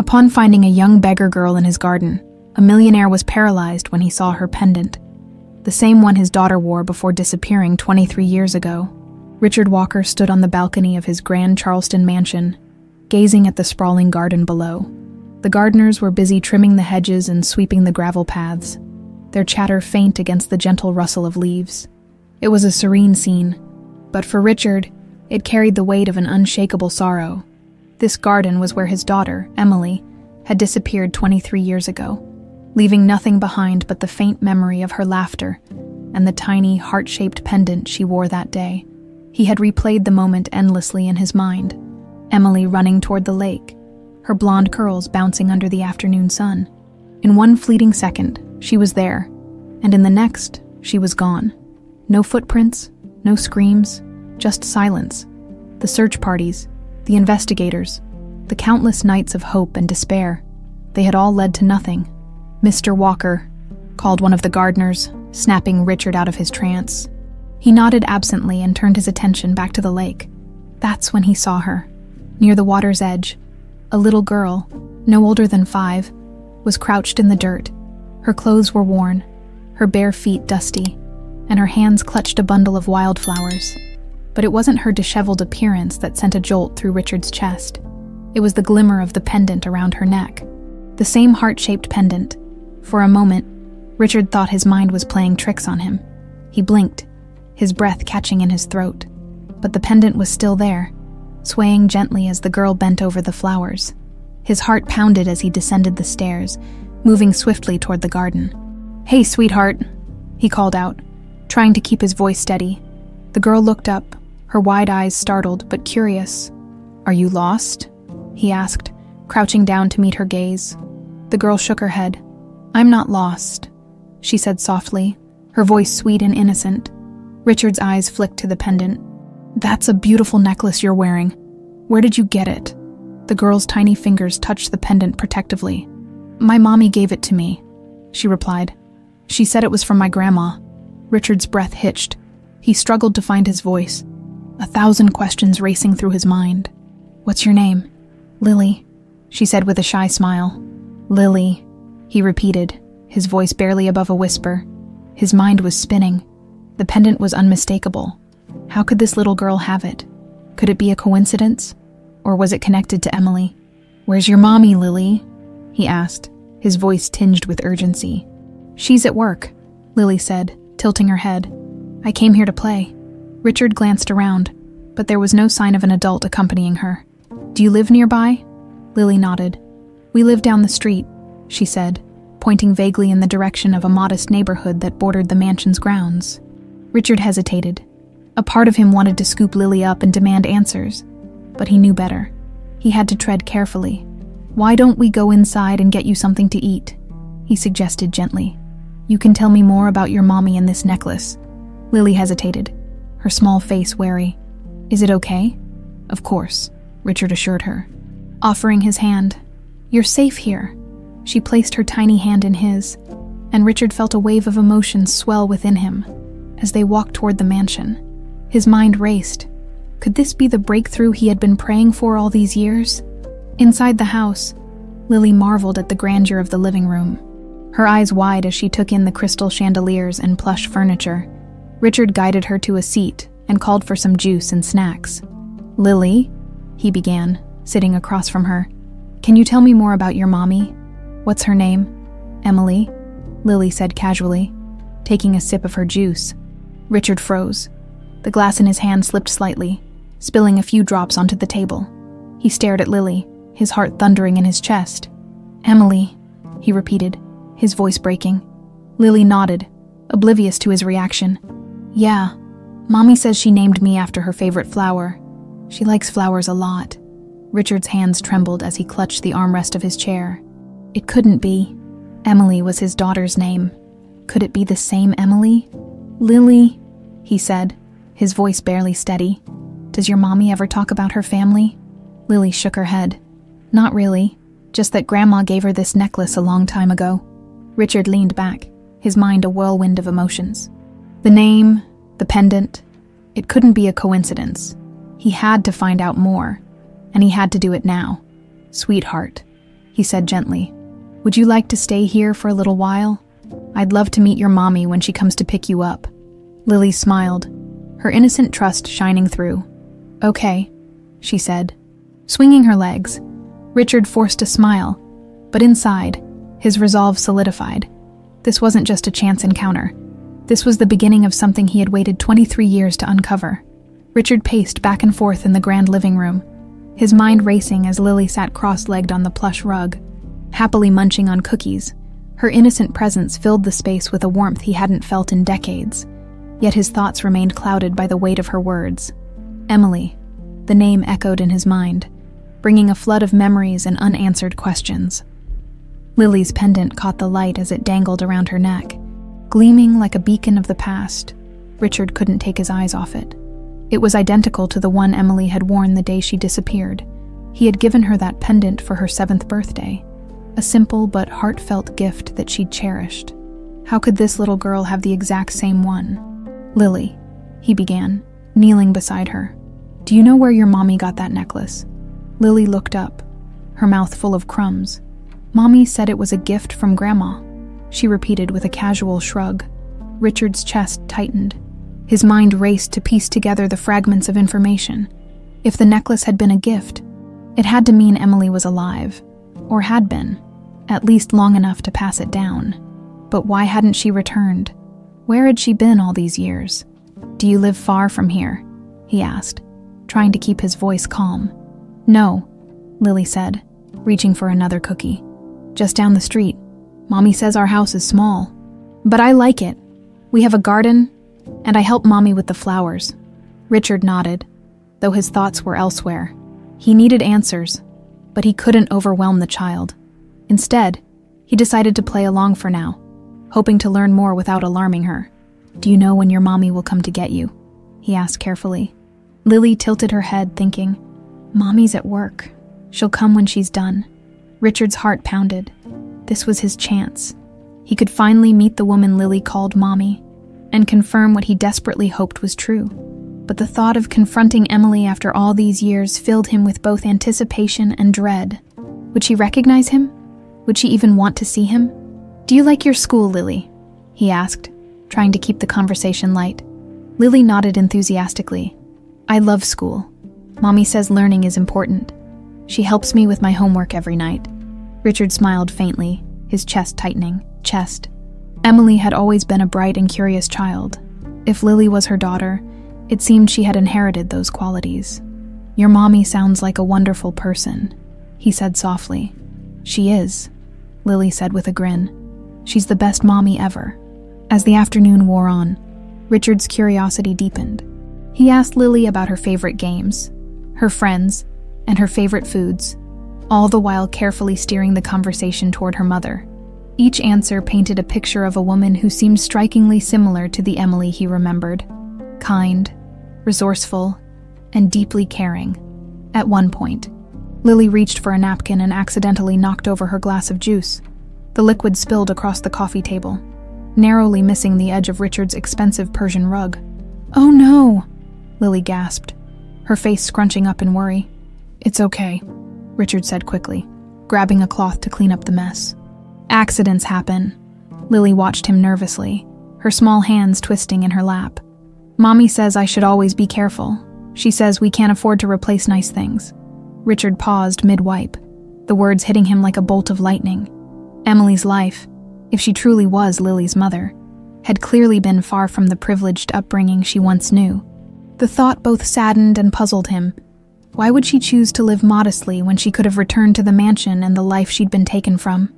Upon finding a young beggar girl in his garden, a millionaire was paralyzed when he saw her pendant, the same one his daughter wore before disappearing 23 years ago. Richard Walker stood on the balcony of his grand Charleston mansion, gazing at the sprawling garden below. The gardeners were busy trimming the hedges and sweeping the gravel paths, their chatter faint against the gentle rustle of leaves. It was a serene scene, but for Richard, it carried the weight of an unshakable sorrow. This garden was where his daughter, Emily, had disappeared 23 years ago, leaving nothing behind but the faint memory of her laughter and the tiny, heart-shaped pendant she wore that day. He had replayed the moment endlessly in his mind, Emily running toward the lake, her blonde curls bouncing under the afternoon sun. In one fleeting second, she was there, and in the next, she was gone. No footprints, no screams, just silence. The search parties, the investigators, the countless nights of hope and despair, they had all led to nothing. "Mr. Walker," called one of the gardeners, snapping Richard out of his trance. He nodded absently and turned his attention back to the lake. That's when he saw her. Near the water's edge, a little girl, no older than 5, was crouched in the dirt. Her clothes were worn, her bare feet dusty, and her hands clutched a bundle of wildflowers. But it wasn't her disheveled appearance that sent a jolt through Richard's chest. It was the glimmer of the pendant around her neck. The same heart-shaped pendant. For a moment, Richard thought his mind was playing tricks on him. He blinked, his breath catching in his throat. But the pendant was still there, swaying gently as the girl bent over the flowers. His heart pounded as he descended the stairs, moving swiftly toward the garden. "Hey, sweetheart," he called out, trying to keep his voice steady. The girl looked up, her wide eyes startled but curious. "Are you lost?" he asked, crouching down to meet her gaze. The girl shook her head. "I'm not lost," she said softly, her voice sweet and innocent. Richard's eyes flicked to the pendant. "That's a beautiful necklace you're wearing. Where did you get it?" The girl's tiny fingers touched the pendant protectively. "My mommy gave it to me," she replied. "She said it was from my grandma." Richard's breath hitched. He struggled to find his voice, 1,000 questions racing through his mind. "What's your name?" "Lily," she said with a shy smile. "Lily," he repeated, his voice barely above a whisper. His mind was spinning. The pendant was unmistakable. How could this little girl have it? Could it be a coincidence? Or was it connected to Emily? "Where's your mommy, Lily?" he asked, his voice tinged with urgency. "She's at work," Lily said, tilting her head. "I came here to play." Richard glanced around, but there was no sign of an adult accompanying her. "Do you live nearby?" Lily nodded. "We live down the street," she said, pointing vaguely in the direction of a modest neighborhood that bordered the mansion's grounds. Richard hesitated. A part of him wanted to scoop Lily up and demand answers, but he knew better. He had to tread carefully. "Why don't we go inside and get you something to eat?" he suggested gently. "You can tell me more about your mommy and this necklace." Lily hesitated, her small face wary. "Is it okay?" "Of course," Richard assured her, offering his hand. "You're safe here." She placed her tiny hand in his, and Richard felt a wave of emotion swell within him as they walked toward the mansion. His mind raced. Could this be the breakthrough he had been praying for all these years? Inside the house, Lily marveled at the grandeur of the living room, her eyes wide as she took in the crystal chandeliers and plush furniture. Richard guided her to a seat and called for some juice and snacks. "Lily," he began, sitting across from her, "can you tell me more about your mommy?" "What's her name?" "Emily," Lily said casually, taking a sip of her juice. Richard froze. The glass in his hand slipped slightly, spilling a few drops onto the table. He stared at Lily, his heart thundering in his chest. "Emily," he repeated, his voice breaking. Lily nodded, oblivious to his reaction. "Yeah, Mommy says she named me after her favorite flower. She likes flowers a lot." Richard's hands trembled as he clutched the armrest of his chair. It couldn't be. Emily was his daughter's name. Could it be the same Emily? "Lily," he said, his voice barely steady. "Does your mommy ever talk about her family?" Lily shook her head. "Not really, just that Grandma gave her this necklace a long time ago." Richard leaned back, his mind a whirlwind of emotions. The name, the pendant, it couldn't be a coincidence. He had to find out more, and he had to do it now. "Sweetheart," he said gently. "Would you like to stay here for a little while? I'd love to meet your mommy when she comes to pick you up." Lily smiled, her innocent trust shining through. "Okay," she said. Swinging her legs, Richard forced a smile, but inside, his resolve solidified. This wasn't just a chance encounter. This was the beginning of something he had waited 23 years to uncover. Richard paced back and forth in the grand living room, his mind racing as Lily sat cross-legged on the plush rug, happily munching on cookies. Her innocent presence filled the space with a warmth he hadn't felt in decades, yet his thoughts remained clouded by the weight of her words. Emily, the name echoed in his mind, bringing a flood of memories and unanswered questions. Lily's pendant caught the light as it dangled around her neck, gleaming like a beacon of the past. Richard couldn't take his eyes off it. It was identical to the one Emily had worn the day she disappeared. He had given her that pendant for her 7th birthday, a simple but heartfelt gift that she'd cherished. How could this little girl have the exact same one? "Lily," he began, kneeling beside her. "Do you know where your mommy got that necklace?" Lily looked up, her mouth full of crumbs. "Mommy said it was a gift from Grandma," she repeated with a casual shrug. Richard's chest tightened. His mind raced to piece together the fragments of information. If the necklace had been a gift, it had to mean Emily was alive, or had been, at least long enough to pass it down. But why hadn't she returned? Where had she been all these years? "Do you live far from here?" he asked, trying to keep his voice calm. "No," Lily said, reaching for another cookie. "Just down the street. Mommy says our house is small, but I like it. We have a garden, and I help Mommy with the flowers." Richard nodded, though his thoughts were elsewhere. He needed answers, but he couldn't overwhelm the child. Instead, he decided to play along for now, hoping to learn more without alarming her. "Do you know when your mommy will come to get you?" he asked carefully. Lily tilted her head, thinking, "Mommy's at work. She'll come when she's done." Richard's heart pounded. This was his chance. He could finally meet the woman Lily called Mommy, and confirm what he desperately hoped was true. But the thought of confronting Emily after all these years filled him with both anticipation and dread. Would she recognize him? Would she even want to see him? "Do you like your school, Lily?" he asked, trying to keep the conversation light. Lily nodded enthusiastically. "I love school. Mommy says learning is important. She helps me with my homework every night." Richard smiled faintly, his chest tightening. Emily had always been a bright and curious child. If Lily was her daughter, it seemed she had inherited those qualities. "Your mommy sounds like a wonderful person," he said softly. "She is," Lily said with a grin. "She's the best mommy ever." As the afternoon wore on, Richard's curiosity deepened. He asked Lily about her favorite games, her friends, and her favorite foods, all the while carefully steering the conversation toward her mother. Each answer painted a picture of a woman who seemed strikingly similar to the Emily he remembered. Kind, resourceful, and deeply caring. At one point, Lily reached for a napkin and accidentally knocked over her glass of juice. The liquid spilled across the coffee table, narrowly missing the edge of Richard's expensive Persian rug. "Oh no!" Lily gasped, her face scrunching up in worry. "It's okay," Richard said quickly, grabbing a cloth to clean up the mess. "Accidents happen." Lily watched him nervously, her small hands twisting in her lap. "Mommy says I should always be careful. She says we can't afford to replace nice things." Richard paused mid-wipe, the words hitting him like a bolt of lightning. Emily's life, if she truly was Lily's mother, had clearly been far from the privileged upbringing she once knew. The thought both saddened and puzzled him. Why would she choose to live modestly when she could have returned to the mansion and the life she'd been taken from?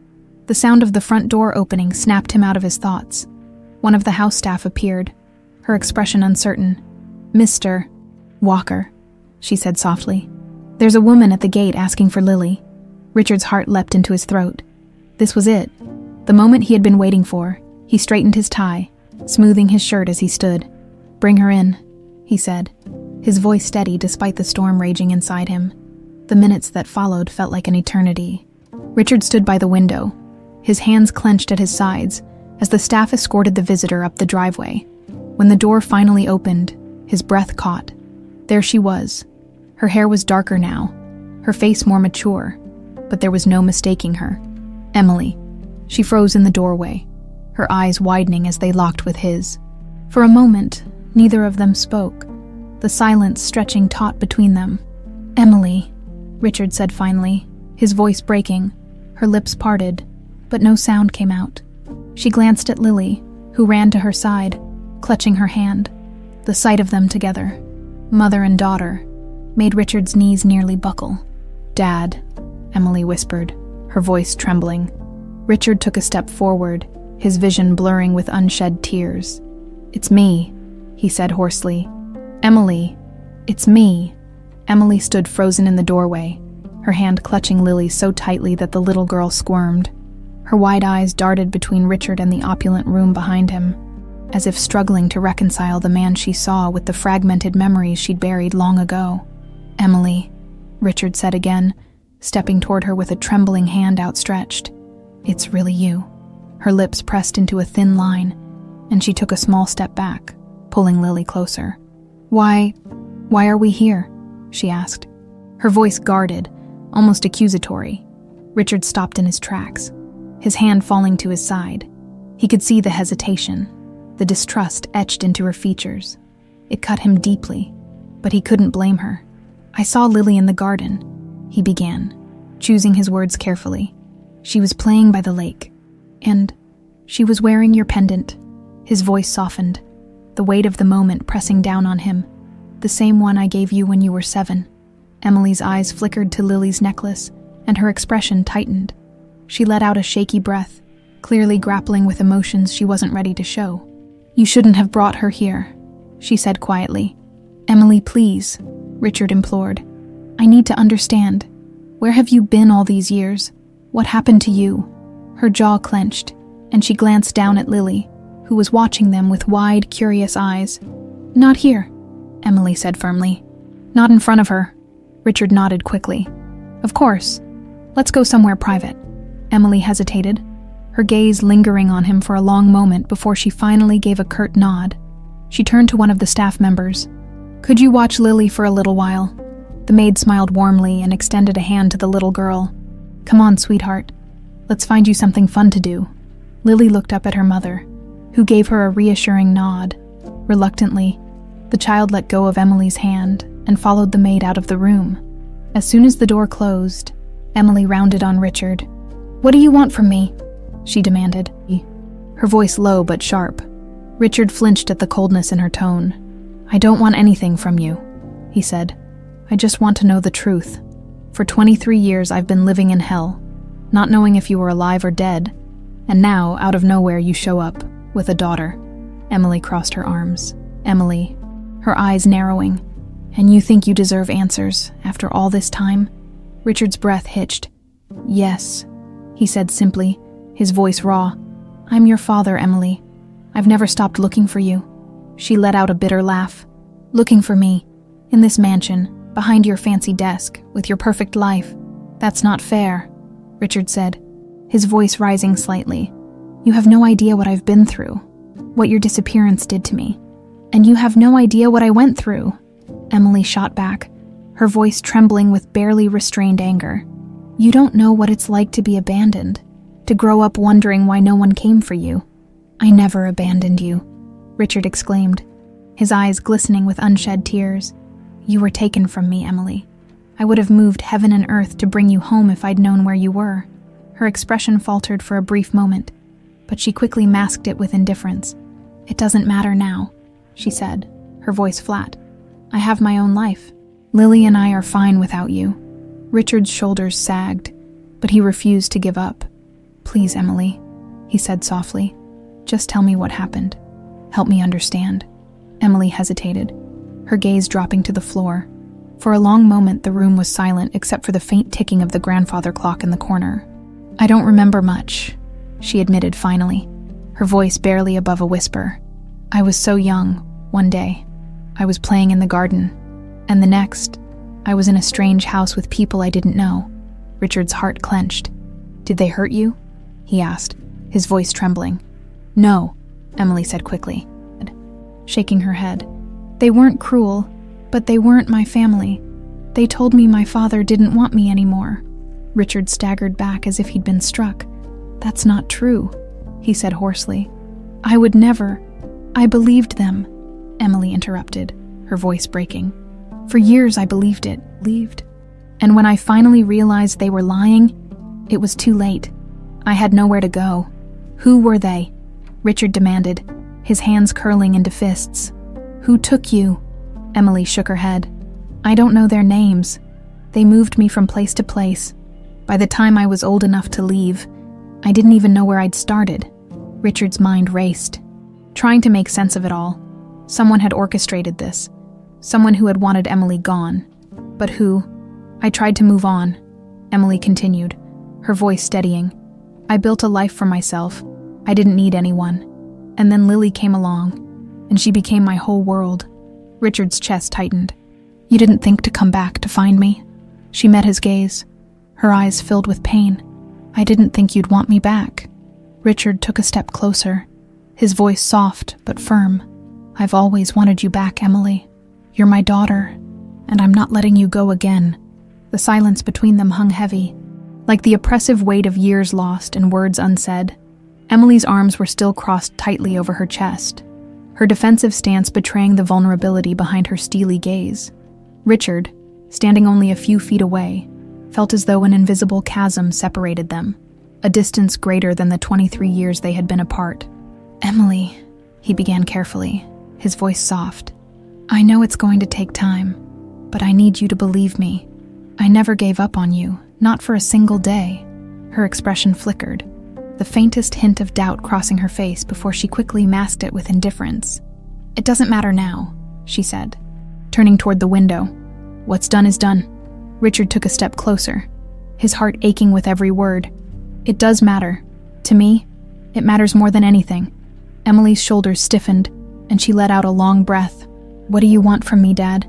The sound of the front door opening snapped him out of his thoughts. One of the house staff appeared, her expression uncertain. "Mr. Walker," she said softly. "There's a woman at the gate asking for Lily." Richard's heart leapt into his throat. This was it, the moment he had been waiting for. He straightened his tie, smoothing his shirt as he stood. "Bring her in," he said, his voice steady despite the storm raging inside him. The minutes that followed felt like an eternity. Richard stood by the window, his hands clenched at his sides, as the staff escorted the visitor up the driveway. When the door finally opened, his breath caught. There she was. Her hair was darker now, her face more mature, but there was no mistaking her. Emily. She froze in the doorway, her eyes widening as they locked with his. For a moment, neither of them spoke, the silence stretching taut between them. "Emily," Richard said finally, his voice breaking, her lips parted, but no sound came out. She glanced at Lily, who ran to her side, clutching her hand. The sight of them together, mother and daughter, made Richard's knees nearly buckle. "Dad," Emily whispered, her voice trembling. Richard took a step forward, his vision blurring with unshed tears. "It's me," he said hoarsely. "Emily, it's me." Emily stood frozen in the doorway, her hand clutching Lily so tightly that the little girl squirmed. Her wide eyes darted between Richard and the opulent room behind him, as if struggling to reconcile the man she saw with the fragmented memories she'd buried long ago. "Emily," Richard said again, stepping toward her with a trembling hand outstretched. "It's really you." Her lips pressed into a thin line, and she took a small step back, pulling Lily closer. Why are we here?" she asked, her voice guarded, almost accusatory. Richard stopped in his tracks, his hand falling to his side. He could see the hesitation, the distrust etched into her features. It cut him deeply, but he couldn't blame her. "I saw Lily in the garden," he began, choosing his words carefully. "She was playing by the lake, and she was wearing your pendant." His voice softened, the weight of the moment pressing down on him. "The same one I gave you when you were 7. Emily's eyes flickered to Lily's necklace, and her expression tightened. She let out a shaky breath, clearly grappling with emotions she wasn't ready to show. "You shouldn't have brought her here," she said quietly. "Emily, please," Richard implored. "I need to understand. Where have you been all these years? What happened to you?" Her jaw clenched, and she glanced down at Lily, who was watching them with wide, curious eyes. "Not here," Emily said firmly. "Not in front of her." Richard nodded quickly. "Of course. Let's go somewhere private." Emily hesitated, her gaze lingering on him for a long moment before she finally gave a curt nod. She turned to one of the staff members. "Could you watch Lily for a little while?" The maid smiled warmly and extended a hand to the little girl. "Come on, sweetheart. Let's find you something fun to do." Lily looked up at her mother, who gave her a reassuring nod. Reluctantly, the child let go of Emily's hand and followed the maid out of the room. As soon as the door closed, Emily rounded on Richard. "What do you want from me?" she demanded, her voice low but sharp. Richard flinched at the coldness in her tone. "I don't want anything from you," he said. "I just want to know the truth. For 23 years I've been living in hell, not knowing if you were alive or dead, and now, out of nowhere, you show up, with a daughter." Emily crossed her arms. "Emily," her eyes narrowing, "and you think you deserve answers, after all this time?" Richard's breath hitched. "Yes," he said simply, his voice raw. "I'm your father, Emily. I've never stopped looking for you." She let out a bitter laugh. "Looking for me, in this mansion, behind your fancy desk, with your perfect life. That's not fair," Richard said, his voice rising slightly. "You have no idea what I've been through, what your disappearance did to me. And you have no idea what I went through," Emily shot back, her voice trembling with barely restrained anger. "You don't know what it's like to be abandoned, to grow up wondering why no one came for you." "I never abandoned you," Richard exclaimed, his eyes glistening with unshed tears. "You were taken from me, Emily. I would have moved heaven and earth to bring you home if I'd known where you were." Her expression faltered for a brief moment, but she quickly masked it with indifference. "It doesn't matter now," she said, her voice flat. "I have my own life. Lily and I are fine without you." Richard's shoulders sagged, but he refused to give up. "Please, Emily," he said softly. "Just tell me what happened. Help me understand." Emily hesitated, her gaze dropping to the floor. For a long moment the room was silent except for the faint ticking of the grandfather clock in the corner. "I don't remember much," she admitted finally, her voice barely above a whisper. "I was so young. One day, I was playing in the garden, and the next, I was in a strange house with people I didn't know." Richard's heart clenched. "Did they hurt you?" he asked, his voice trembling. "No," Emily said quickly, shaking her head. "They weren't cruel, but they weren't my family. They told me my father didn't want me anymore." Richard staggered back as if he'd been struck. "That's not true," he said hoarsely. "I would never. I believed them," Emily interrupted, her voice breaking. "For years I believed it, And when I finally realized they were lying, it was too late. I had nowhere to go." "Who were they?" Richard demanded, his hands curling into fists. "Who took you?" Emily shook her head. "I don't know their names. They moved me from place to place. By the time I was old enough to leave, I didn't even know where I'd started." Richard's mind raced, trying to make sense of it all. Someone had orchestrated this. Someone who had wanted Emily gone. But who? "I tried to move on," Emily continued, her voice steadying. "I built a life for myself. I didn't need anyone. And then Lily came along, and she became my whole world." Richard's chest tightened. "You didn't think to come back to find me?" She met his gaze, her eyes filled with pain. "I didn't think you'd want me back." Richard took a step closer, his voice soft but firm. "I've always wanted you back, Emily. You're my daughter, and I'm not letting you go again." The silence between them hung heavy, like the oppressive weight of years lost and words unsaid. Emily's arms were still crossed tightly over her chest, her defensive stance betraying the vulnerability behind her steely gaze. Richard, standing only a few feet away, felt as though an invisible chasm separated them, a distance greater than the 23 years they had been apart. "Emily," he began carefully, his voice soft. "I know it's going to take time, but I need you to believe me. I never gave up on you, not for a single day." Her expression flickered, the faintest hint of doubt crossing her face before she quickly masked it with indifference. "It doesn't matter now," she said, turning toward the window. "What's done is done." Richard took a step closer, his heart aching with every word. "It does matter. To me, it matters more than anything." Emily's shoulders stiffened, and she let out a long breath. "What do you want from me, Dad?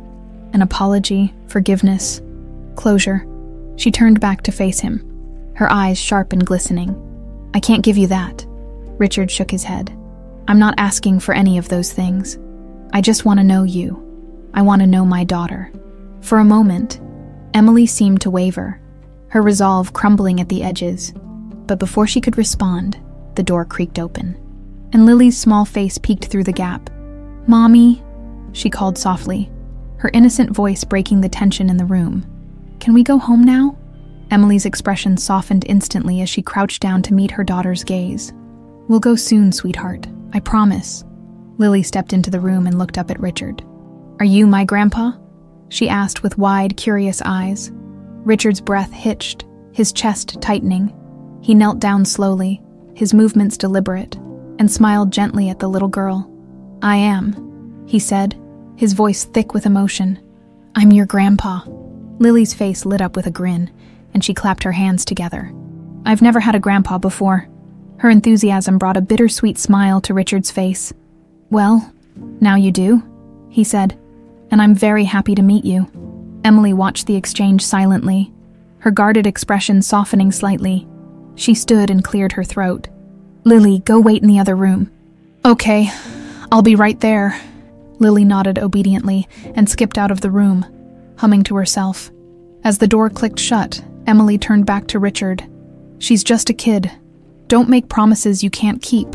An apology, forgiveness, closure?" She turned back to face him, her eyes sharp and glistening. "I can't give you that." Richard shook his head. "I'm not asking for any of those things. I just want to know you. I want to know my daughter." For a moment, Emily seemed to waver, her resolve crumbling at the edges. But before she could respond, the door creaked open, and Lily's small face peeked through the gap. "Mommy," she called softly, her innocent voice breaking the tension in the room. "Can we go home now?" Emily's expression softened instantly as she crouched down to meet her daughter's gaze. "We'll go soon, sweetheart. I promise." Lily stepped into the room and looked up at Richard. "Are you my grandpa?" she asked with wide, curious eyes. Richard's breath hitched, his chest tightening. He knelt down slowly, his movements deliberate, and smiled gently at the little girl. "I am," he said, his voice thick with emotion. "I'm your grandpa." Lily's face lit up with a grin, and she clapped her hands together. "I've never had a grandpa before." Her enthusiasm brought a bittersweet smile to Richard's face. "Well, now you do," he said, "and I'm very happy to meet you." Emily watched the exchange silently, her guarded expression softening slightly. She stood and cleared her throat. "Lily, go wait in the other room." "Okay, I'll be right there." Lily nodded obediently and skipped out of the room, humming to herself. As the door clicked shut, Emily turned back to Richard. "She's just a kid. Don't make promises you can't keep,"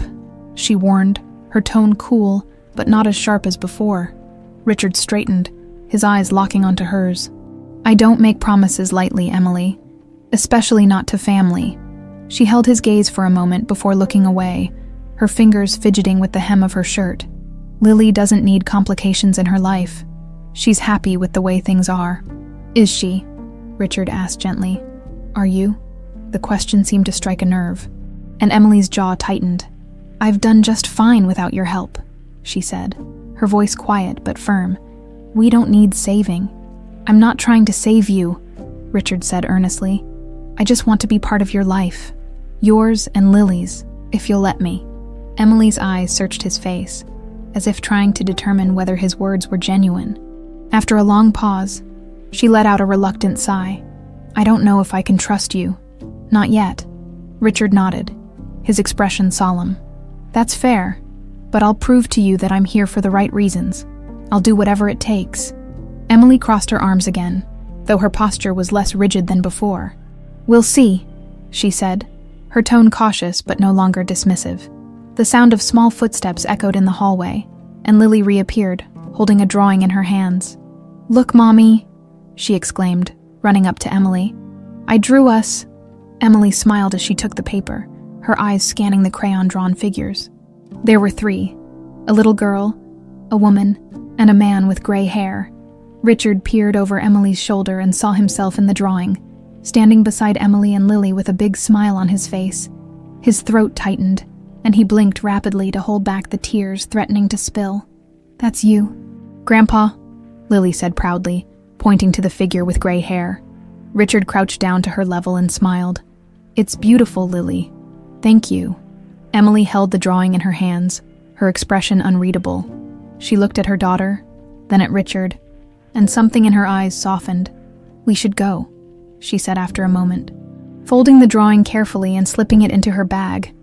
she warned, her tone cool, but not as sharp as before. Richard straightened, his eyes locking onto hers. "I don't make promises lightly, Emily, especially not to family." She held his gaze for a moment before looking away, her fingers fidgeting with the hem of her shirt. Lily doesn't need complications in her life. She's happy with the way things are. "Is she?" Richard asked gently. "Are you?" The question seemed to strike a nerve, and Emily's jaw tightened. "I've done just fine without your help," she said, her voice quiet but firm. "We don't need saving." "I'm not trying to save you," Richard said earnestly. "I just want to be part of your life. Yours and Lily's, if you'll let me." Emily's eyes searched his face, as if trying to determine whether his words were genuine. After a long pause, she let out a reluctant sigh. "I don't know if I can trust you. Not yet." Richard nodded, his expression solemn. "That's fair, but I'll prove to you that I'm here for the right reasons. I'll do whatever it takes." Emily crossed her arms again, though her posture was less rigid than before. "We'll see," she said, her tone cautious but no longer dismissive. The sound of small footsteps echoed in the hallway, and Lily reappeared, holding a drawing in her hands. "Look, Mommy," she exclaimed, running up to Emily. "I drew us." Emily smiled as she took the paper, her eyes scanning the crayon-drawn figures. There were 3, a little girl, a woman, and a man with gray hair. Richard peered over Emily's shoulder and saw himself in the drawing, standing beside Emily and Lily with a big smile on his face. His throat tightened, and he blinked rapidly to hold back the tears threatening to spill. "That's you, Grandpa," Lily said proudly, pointing to the figure with gray hair. Richard crouched down to her level and smiled. "It's beautiful, Lily. Thank you." Emily held the drawing in her hands, her expression unreadable. She looked at her daughter, then at Richard, and something in her eyes softened. "We should go," she said after a moment. Folding the drawing carefully and slipping it into her bag,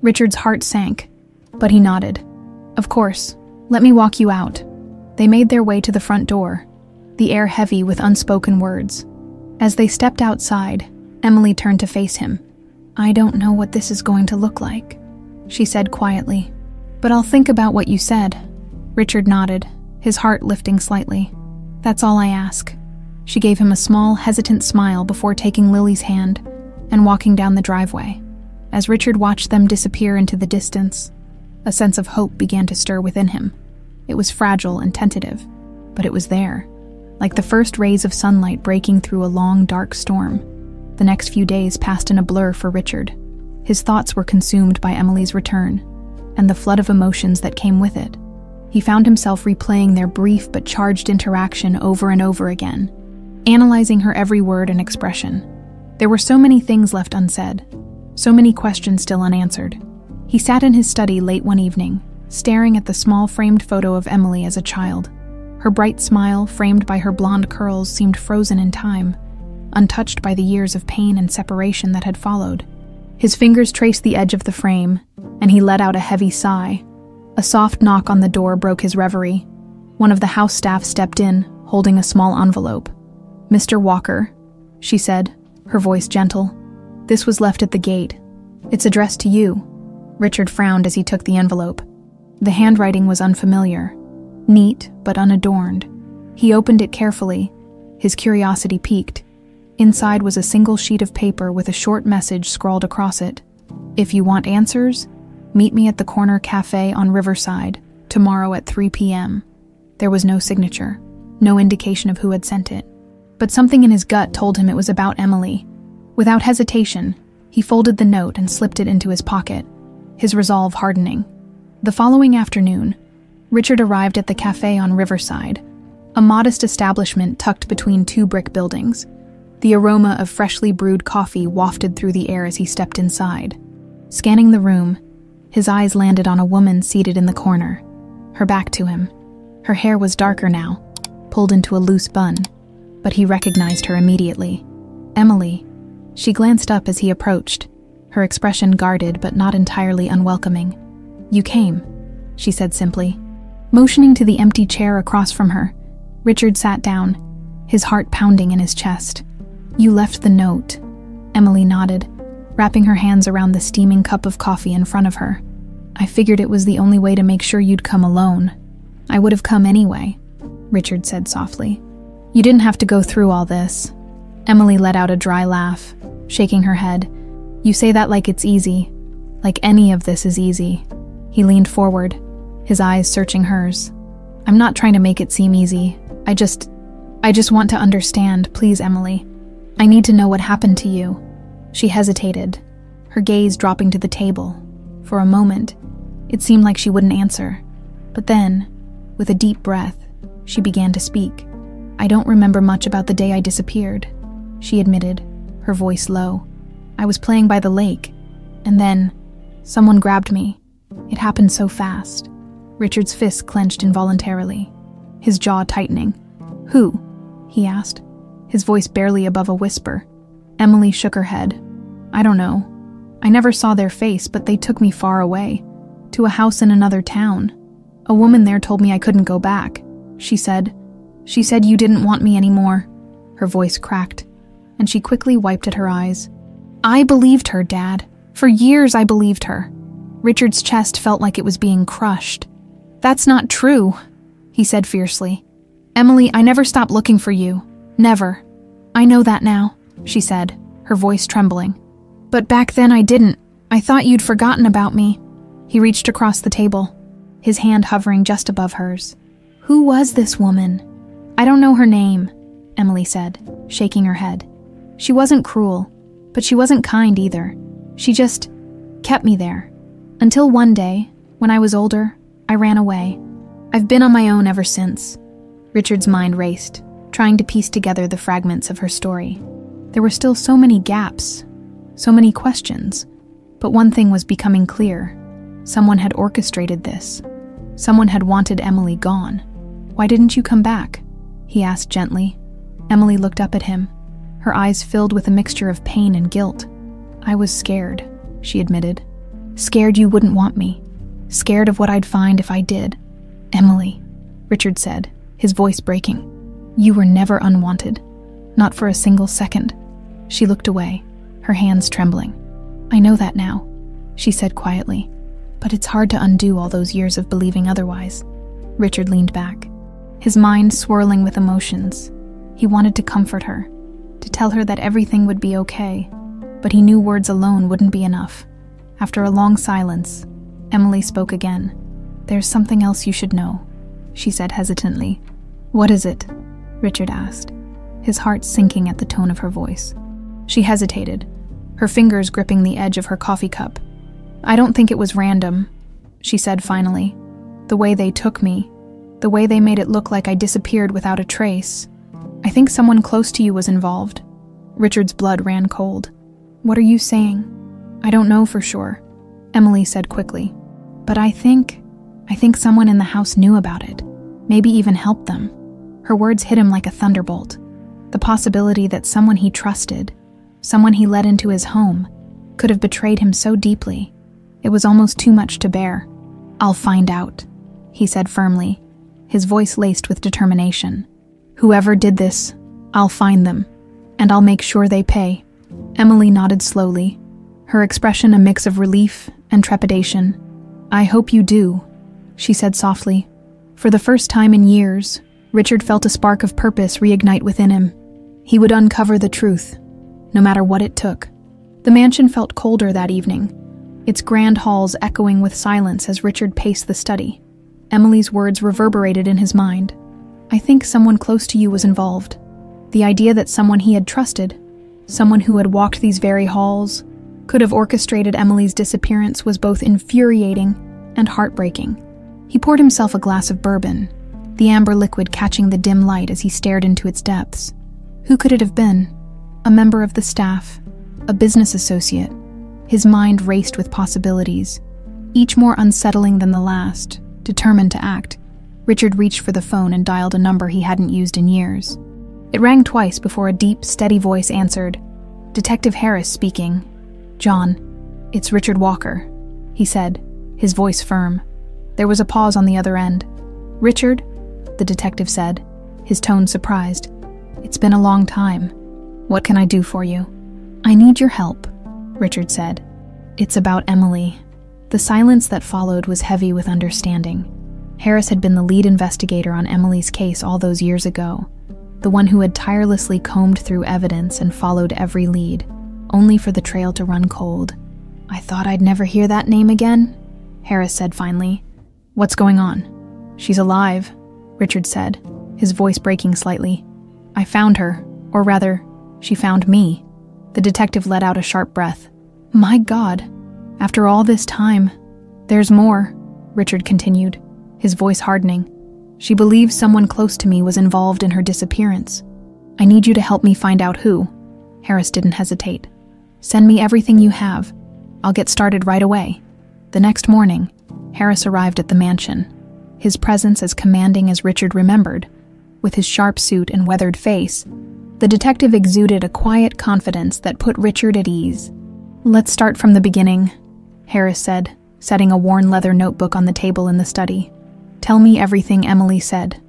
Richard's heart sank, but he nodded. "Of course. Let me walk you out." They made their way to the front door, the air heavy with unspoken words. As they stepped outside, Emily turned to face him. "I don't know what this is going to look like," she said quietly. "But I'll think about what you said." Richard nodded, his heart lifting slightly. "That's all I ask." She gave him a small, hesitant smile before taking Lily's hand and walking down the driveway. As Richard watched them disappear into the distance, a sense of hope began to stir within him. It was fragile and tentative, but it was there, like the first rays of sunlight breaking through a long, dark storm. The next few days passed in a blur for Richard. His thoughts were consumed by Emily's return, and the flood of emotions that came with it. He found himself replaying their brief but charged interaction over and over again, analyzing her every word and expression. There were so many things left unsaid, so many questions still unanswered. He sat in his study late one evening, staring at the small framed photo of Emily as a child. Her bright smile, framed by her blonde curls, seemed frozen in time, untouched by the years of pain and separation that had followed. His fingers traced the edge of the frame, and he let out a heavy sigh. A soft knock on the door broke his reverie. One of the house staff stepped in, holding a small envelope. "Mr. Walker," she said, her voice gentle. "This was left at the gate. It's addressed to you." Richard frowned as he took the envelope. The handwriting was unfamiliar, neat but unadorned. He opened it carefully, his curiosity piqued. Inside was a single sheet of paper with a short message scrawled across it. "If you want answers, meet me at the corner cafe on Riverside, tomorrow at 3 p.m. There was no signature, no indication of who had sent it. But something in his gut told him it was about Emily. Without hesitation, he folded the note and slipped it into his pocket, his resolve hardening. The following afternoon, Richard arrived at the cafe on Riverside, a modest establishment tucked between 2 brick buildings. The aroma of freshly brewed coffee wafted through the air as he stepped inside. Scanning the room, his eyes landed on a woman seated in the corner, her back to him. Her hair was darker now, pulled into a loose bun, but he recognized her immediately. Emily. She glanced up as he approached, her expression guarded but not entirely unwelcoming. "You came," she said simply. Motioning to the empty chair across from her, Richard sat down, his heart pounding in his chest. "You left the note," Emily nodded, wrapping her hands around the steaming cup of coffee in front of her. "I figured it was the only way to make sure you'd come alone." "I would have come anyway," Richard said softly. "You didn't have to go through all this." Emily let out a dry laugh, shaking her head. "You say that like it's easy, like any of this is easy." He leaned forward, his eyes searching hers. "I'm not trying to make it seem easy. I just want to understand, please, Emily. I need to know what happened to you." She hesitated, her gaze dropping to the table. For a moment, it seemed like she wouldn't answer. But then, with a deep breath, she began to speak. "I don't remember much about the day I disappeared," she admitted, her voice low. "I was playing by the lake, and then someone grabbed me. It happened so fast." Richard's fist clenched involuntarily, his jaw tightening. "Who?" he asked, his voice barely above a whisper. Emily shook her head. "I don't know. I never saw their face, but they took me far away, to a house in another town. A woman there told me I couldn't go back. She said you didn't want me anymore." Her voice cracked, and she quickly wiped at her eyes. I believed her, Dad. For years I believed her. Richard's chest felt like it was being crushed. That's not true, he said fiercely. Emily, I never stopped looking for you. Never. I know that now, she said, her voice trembling. But back then I didn't. I thought you'd forgotten about me. He reached across the table, his hand hovering just above hers. Who was this woman? I don't know her name, Emily said, shaking her head. She wasn't cruel, but she wasn't kind either. She just kept me there. Until one day, when I was older, I ran away. I've been on my own ever since. Richard's mind raced, trying to piece together the fragments of her story. There were still so many gaps, so many questions, but one thing was becoming clear. Someone had orchestrated this. Someone had wanted Emily gone. Why didn't you come back? He asked gently. Emily looked up at him, her eyes filled with a mixture of pain and guilt. I was scared, she admitted. Scared you wouldn't want me. Scared of what I'd find if I did. Emily, Richard said, his voice breaking. You were never unwanted. Not for a single second. She looked away, her hands trembling. I know that now, she said quietly. But it's hard to undo all those years of believing otherwise. Richard leaned back, his mind swirling with emotions. He wanted to comfort her, to tell her that everything would be okay, but he knew words alone wouldn't be enough. After a long silence, Emily spoke again. There's something else you should know, she said hesitantly. What is it? Richard asked, his heart sinking at the tone of her voice. She hesitated, her fingers gripping the edge of her coffee cup. I don't think it was random, she said finally. The way they took me, the way they made it look like I disappeared without a trace. I think someone close to you was involved. Richard's blood ran cold. What are you saying? I don't know for sure, Emily said quickly. But I think someone in the house knew about it, maybe even helped them. Her words hit him like a thunderbolt. The possibility that someone he trusted, someone he let into his home, could have betrayed him so deeply. It was almost too much to bear. I'll find out, he said firmly, his voice laced with determination. Whoever did this, I'll find them, and I'll make sure they pay. Emily nodded slowly, her expression a mix of relief and trepidation. I hope you do, she said softly. For the first time in years, Richard felt a spark of purpose reignite within him. He would uncover the truth, no matter what it took. The mansion felt colder that evening, its grand halls echoing with silence as Richard paced the study. Emily's words reverberated in his mind. I think someone close to you was involved. The idea that someone he had trusted, someone who had walked these very halls, could have orchestrated Emily's disappearance was both infuriating and heartbreaking. He poured himself a glass of bourbon, the amber liquid catching the dim light as he stared into its depths. Who could it have been? A member of the staff? A business associate? His mind raced with possibilities, each more unsettling than the last. Determined to act, Richard reached for the phone and dialed a number he hadn't used in years. It rang twice before a deep, steady voice answered. Detective Harris speaking. John, it's Richard Walker, he said, his voice firm. There was a pause on the other end. Richard, the detective said, his tone surprised. It's been a long time. What can I do for you? I need your help, Richard said. It's about Emily. The silence that followed was heavy with understanding. Harris had been the lead investigator on Emily's case all those years ago, the one who had tirelessly combed through evidence and followed every lead, only for the trail to run cold. I thought I'd never hear that name again, Harris said finally. What's going on? She's alive, Richard said, his voice breaking slightly. I found her, or rather, she found me. The detective let out a sharp breath. My God, after all this time, there's more, Richard continued, his voice hardening. She believes someone close to me was involved in her disappearance. I need you to help me find out who. Harris didn't hesitate. Send me everything you have. I'll get started right away. The next morning, Harris arrived at the mansion, his presence as commanding as Richard remembered. With his sharp suit and weathered face, the detective exuded a quiet confidence that put Richard at ease. Let's start from the beginning, Harris said, setting a worn leather notebook on the table in the study. Tell me everything Emily said.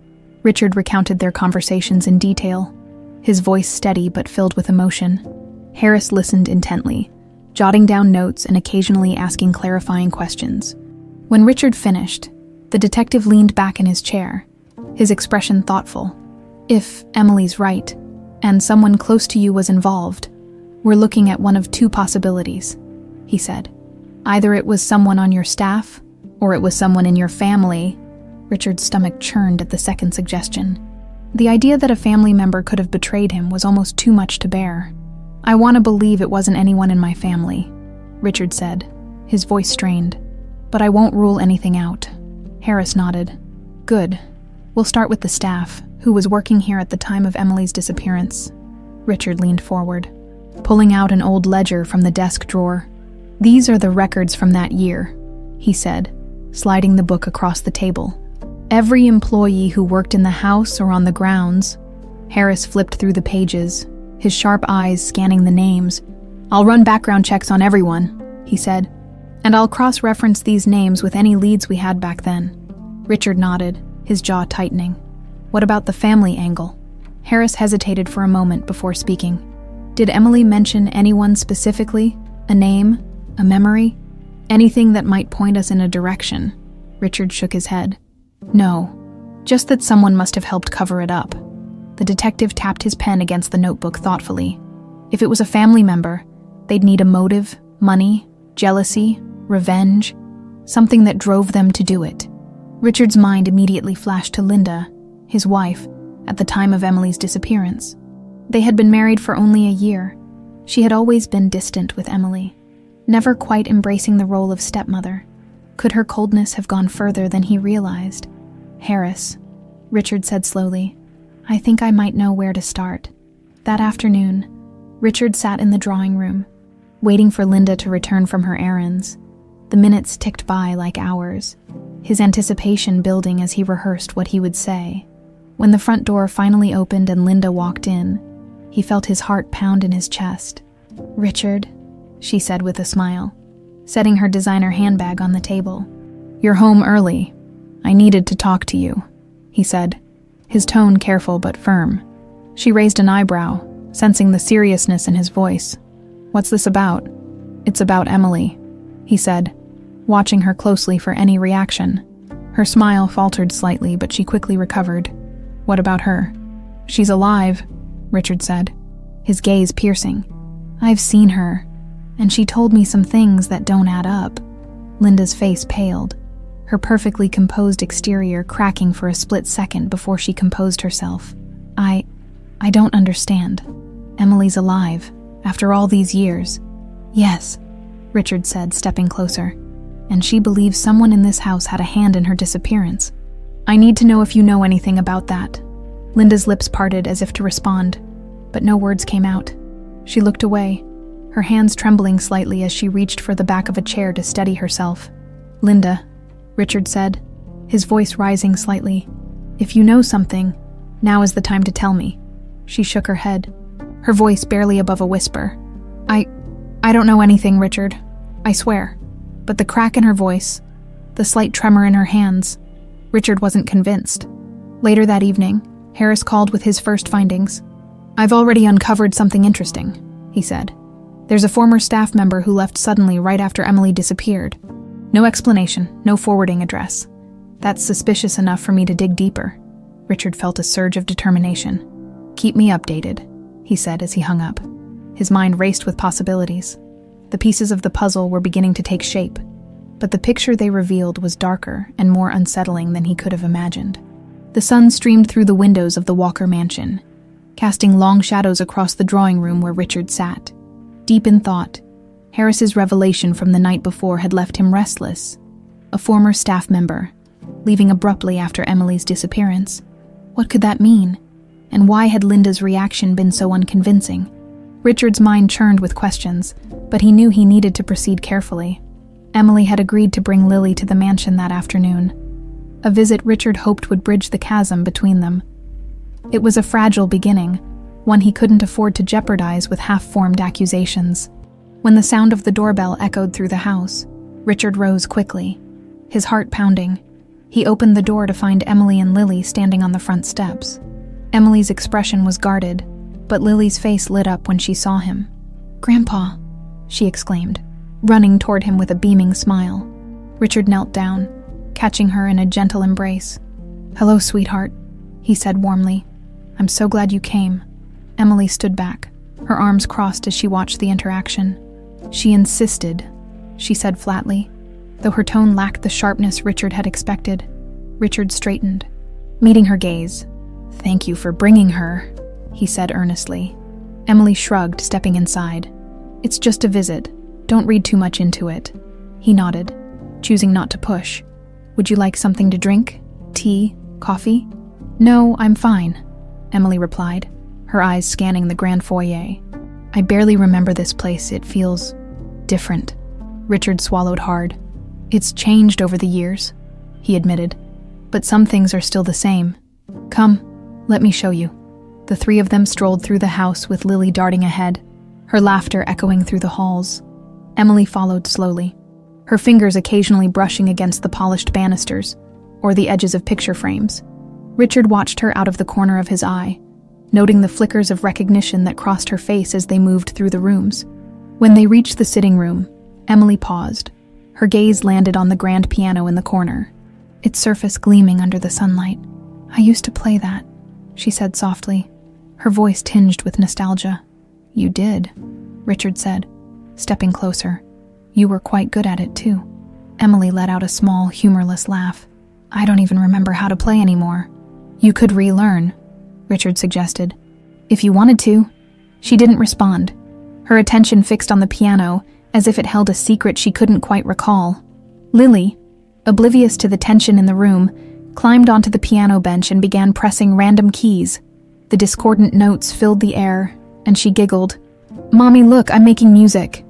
Richard recounted their conversations in detail, his voice steady but filled with emotion. Harris listened intently, jotting down notes and occasionally asking clarifying questions. When Richard finished, the detective leaned back in his chair, his expression thoughtful. If Emily's right, and someone close to you was involved, we're looking at one of two possibilities, he said. Either it was someone on your staff, or it was someone in your family. Richard's stomach churned at the second suggestion. The idea that a family member could have betrayed him was almost too much to bear. I want to believe it wasn't anyone in my family, Richard said, his voice strained. But I won't rule anything out. Harris nodded. Good. We'll start with the staff, who was working here at the time of Emily's disappearance. Richard leaned forward, pulling out an old ledger from the desk drawer. These are the records from that year, he said, sliding the book across the table. Every employee who worked in the house or on the grounds. Harris flipped through the pages, his sharp eyes scanning the names. I'll run background checks on everyone, he said, and I'll cross-reference these names with any leads we had back then. Richard nodded, his jaw tightening. What about the family angle? Harris hesitated for a moment before speaking. Did Emily mention anyone specifically? A name? A memory? Anything that might point us in a direction? Richard shook his head. No, just that someone must have helped cover it up. The detective tapped his pen against the notebook thoughtfully. If it was a family member, they'd need a motive, money, jealousy, revenge, something that drove them to do it. Richard's mind immediately flashed to Linda, his wife, at the time of Emily's disappearance. They had been married for only a year. She had always been distant with Emily, never quite embracing the role of stepmother. Could her coldness have gone further than he realized? Harris, Richard said slowly, I think I might know where to start. That afternoon, Richard sat in the drawing room, waiting for Linda to return from her errands. The minutes ticked by like hours, his anticipation building as he rehearsed what he would say. When the front door finally opened and Linda walked in, he felt his heart pound in his chest. Richard, she said with a smile, setting her designer handbag on the table. You're home early. I needed to talk to you, he said, his tone careful but firm. She raised an eyebrow, sensing the seriousness in his voice. What's this about? It's about Emily, he said, watching her closely for any reaction. Her smile faltered slightly, but she quickly recovered. What about her? She's alive, Richard said, his gaze piercing. I've seen her, and she told me some things that don't add up. Linda's face paled, her perfectly composed exterior cracking for a split second before she composed herself. I don't understand. Emily's alive, after all these years. Yes, Richard said, stepping closer. And she believes someone in this house had a hand in her disappearance. I need to know if you know anything about that. Linda's lips parted as if to respond, but no words came out. She looked away, her hands trembling slightly as she reached for the back of a chair to steady herself. Linda, Richard said, his voice rising slightly. If you know something, now is the time to tell me. She shook her head, her voice barely above a whisper. I don't know anything, Richard. I swear. But the crack in her voice, the slight tremor in her hands, Richard wasn't convinced. Later that evening, Harris called with his first findings. I've already uncovered something interesting, he said. There's a former staff member who left suddenly right after Emily disappeared. No explanation, no forwarding address. That's suspicious enough for me to dig deeper. Richard felt a surge of determination. Keep me updated, he said as he hung up. His mind raced with possibilities. The pieces of the puzzle were beginning to take shape, but the picture they revealed was darker and more unsettling than he could have imagined. The sun streamed through the windows of the Walker mansion, casting long shadows across the drawing room where Richard sat. Deep in thought, Harris's revelation from the night before had left him restless. A former staff member, leaving abruptly after Emily's disappearance. What could that mean? And why had Linda's reaction been so unconvincing? Richard's mind churned with questions, but he knew he needed to proceed carefully. Emily had agreed to bring Lily to the mansion that afternoon, a visit Richard hoped would bridge the chasm between them. It was a fragile beginning, one he couldn't afford to jeopardize with half-formed accusations. When the sound of the doorbell echoed through the house, Richard rose quickly, his heart pounding. He opened the door to find Emily and Lily standing on the front steps. Emily's expression was guarded, but Lily's face lit up when she saw him. "Grandpa," she exclaimed, running toward him with a beaming smile. Richard knelt down, catching her in a gentle embrace. "Hello, sweetheart," he said warmly. "I'm so glad you came." Emily stood back, her arms crossed as she watched the interaction. "She insisted," she said flatly, though her tone lacked the sharpness Richard had expected. Richard straightened, meeting her gaze. "Thank you for bringing her," he said earnestly. Emily shrugged, stepping inside. "It's just a visit. Don't read too much into it." He nodded, choosing not to push. "Would you like something to drink? Tea? Coffee?" "No, I'm fine," Emily replied, her eyes scanning the grand foyer. "I barely remember this place. It feels different." Richard swallowed hard. "It's changed over the years," he admitted, "but some things are still the same. Come, let me show you." The three of them strolled through the house with Lily darting ahead, her laughter echoing through the halls. Emily followed slowly, her fingers occasionally brushing against the polished banisters or the edges of picture frames. Richard watched her out of the corner of his eye, noting the flickers of recognition that crossed her face as they moved through the rooms. When they reached the sitting room, Emily paused. Her gaze landed on the grand piano in the corner, its surface gleaming under the sunlight. "I used to play that," she said softly, her voice tinged with nostalgia. "You did," Richard said, stepping closer. "You were quite good at it, too." Emily let out a small, humorless laugh. "I don't even remember how to play anymore." "You could relearn," Richard suggested. "If you wanted to." She didn't respond, her attention fixed on the piano, as if it held a secret she couldn't quite recall. Lily, oblivious to the tension in the room, climbed onto the piano bench and began pressing random keys. The discordant notes filled the air, and she giggled. "Mommy, look, I'm making music."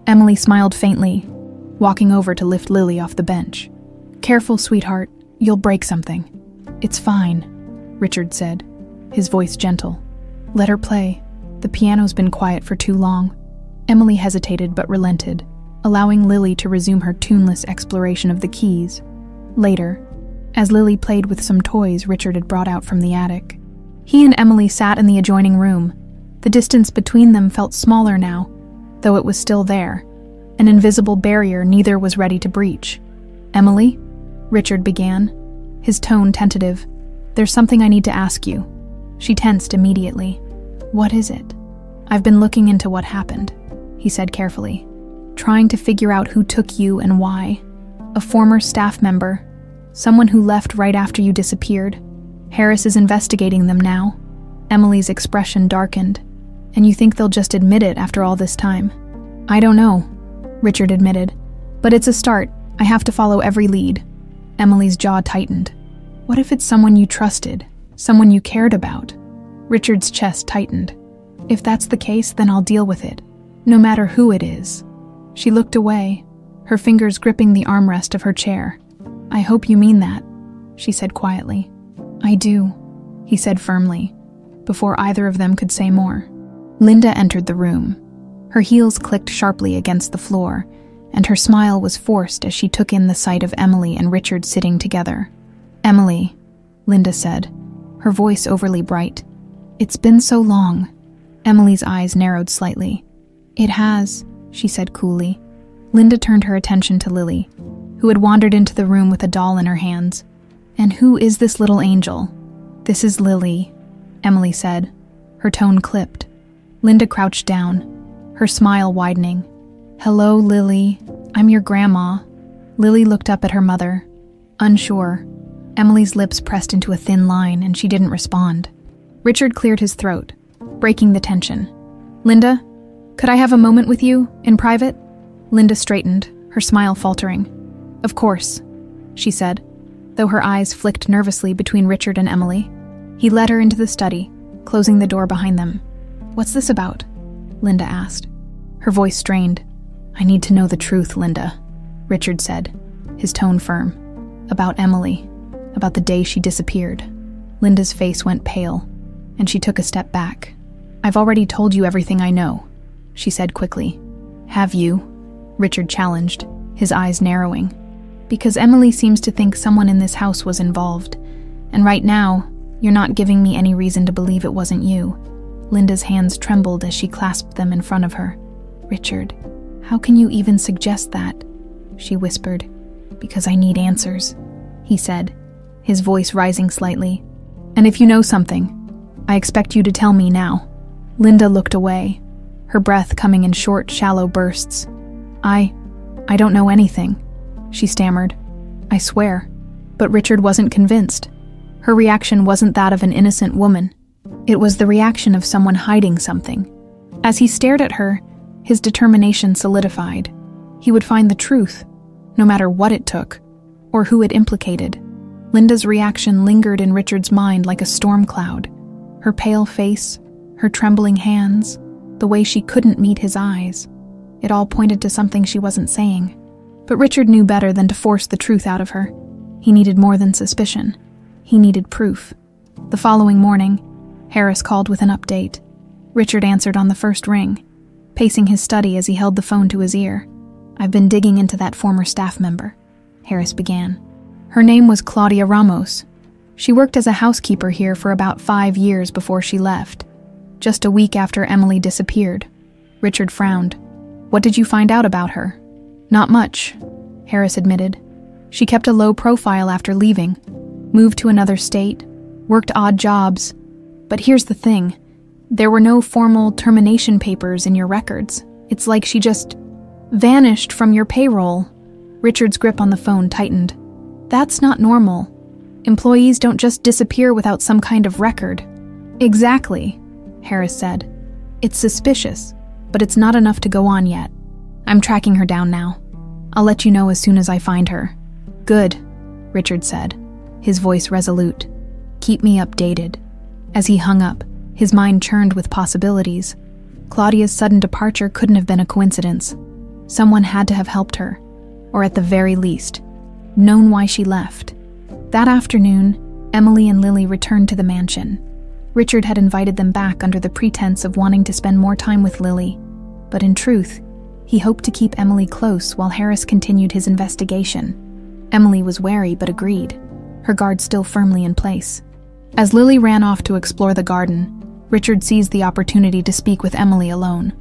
Emily smiled faintly, walking over to lift Lily off the bench. "Careful, sweetheart, you'll break something." "It's fine," Richard said, his voice gentle. "Let her play. The piano's been quiet for too long." Emily hesitated but relented, allowing Lily to resume her tuneless exploration of the keys. Later, as Lily played with some toys Richard had brought out from the attic, he and Emily sat in the adjoining room. The distance between them felt smaller now, though it was still there, an invisible barrier neither was ready to breach. "Emily?" Richard began, his tone tentative. "There's something I need to ask you." She tensed immediately. "What is it?" "I've been looking into what happened," he said carefully, "trying to figure out who took you and why. A former staff member, someone who left right after you disappeared. Harris is investigating them now." Emily's expression darkened. "And you think they'll just admit it after all this time?" "I don't know," Richard admitted, "but it's a start. I have to follow every lead." Emily's jaw tightened. "What if it's someone you trusted, someone you cared about?" Richard's chest tightened. "If that's the case, then I'll deal with it, no matter who it is." She looked away, her fingers gripping the armrest of her chair. "I hope you mean that," she said quietly. "I do," he said firmly, before either of them could say more. Linda entered the room. Her heels clicked sharply against the floor, and her smile was forced as she took in the sight of Emily and Richard sitting together. "Emily," Linda said, her voice overly bright. "It's been so long." Emily's eyes narrowed slightly. "It has," she said coolly. Linda turned her attention to Lily, who had wandered into the room with a doll in her hands. "And who is this little angel?" "This is Lily," Emily said, her tone clipped. Linda crouched down, her smile widening. "Hello, Lily. I'm your grandma." Lily looked up at her mother, unsure. Emily's lips pressed into a thin line, and she didn't respond. Richard cleared his throat, breaking the tension. "Linda, could I have a moment with you, in private?" Linda straightened, her smile faltering. "Of course," she said, though her eyes flicked nervously between Richard and Emily. He led her into the study, closing the door behind them. "What's this about?" Linda asked. Her voice strained. "I need to know the truth, Linda," Richard said, his tone firm. "About Emily, about the day she disappeared." Linda's face went pale, and she took a step back. "I've already told you everything I know," she said quickly. "Have you?" Richard challenged, his eyes narrowing. "Because Emily seems to think someone in this house was involved, and right now, you're not giving me any reason to believe it wasn't you." Linda's hands trembled as she clasped them in front of her. "Richard, how can you even suggest that?" she whispered. "Because I need answers," he said, his voice rising slightly. "And if you know something, I expect you to tell me now." Linda looked away, her breath coming in short, shallow bursts. I don't know anything," she stammered. "I swear." But Richard wasn't convinced. Her reaction wasn't that of an innocent woman. It was the reaction of someone hiding something. As he stared at her, his determination solidified. He would find the truth, no matter what it took, or who it implicated. Linda's reaction lingered in Richard's mind like a storm cloud. Her pale face, her trembling hands, the way she couldn't meet his eyes. It all pointed to something she wasn't saying. But Richard knew better than to force the truth out of her. He needed more than suspicion. He needed proof. The following morning, Harris called with an update. Richard answered on the first ring, pacing his study as he held the phone to his ear. "I've been digging into that former staff member," Harris began. "Her name was Claudia Ramos. She worked as a housekeeper here for about 5 years before she left, just a week after Emily disappeared." Richard frowned. "What did you find out about her?" "Not much," Harris admitted. "She kept a low profile after leaving, moved to another state, worked odd jobs. But here's the thing. There were no formal termination papers in your records. It's like she just vanished from your payroll." Richard's grip on the phone tightened. "That's not normal. Employees don't just disappear without some kind of record." "Exactly," Harris said. "It's suspicious, but it's not enough to go on yet. I'm tracking her down now. I'll let you know as soon as I find her." "Good," Richard said, his voice resolute. "Keep me updated." As he hung up, his mind churned with possibilities. Claudia's sudden departure couldn't have been a coincidence. Someone had to have helped her, or at the very least, known why she left. That afternoon, Emily and Lily returned to the mansion. Richard had invited them back under the pretense of wanting to spend more time with Lily, but in truth, he hoped to keep Emily close while Harris continued his investigation. Emily was wary but agreed, her guard still firmly in place. As Lily ran off to explore the garden, Richard seized the opportunity to speak with Emily alone.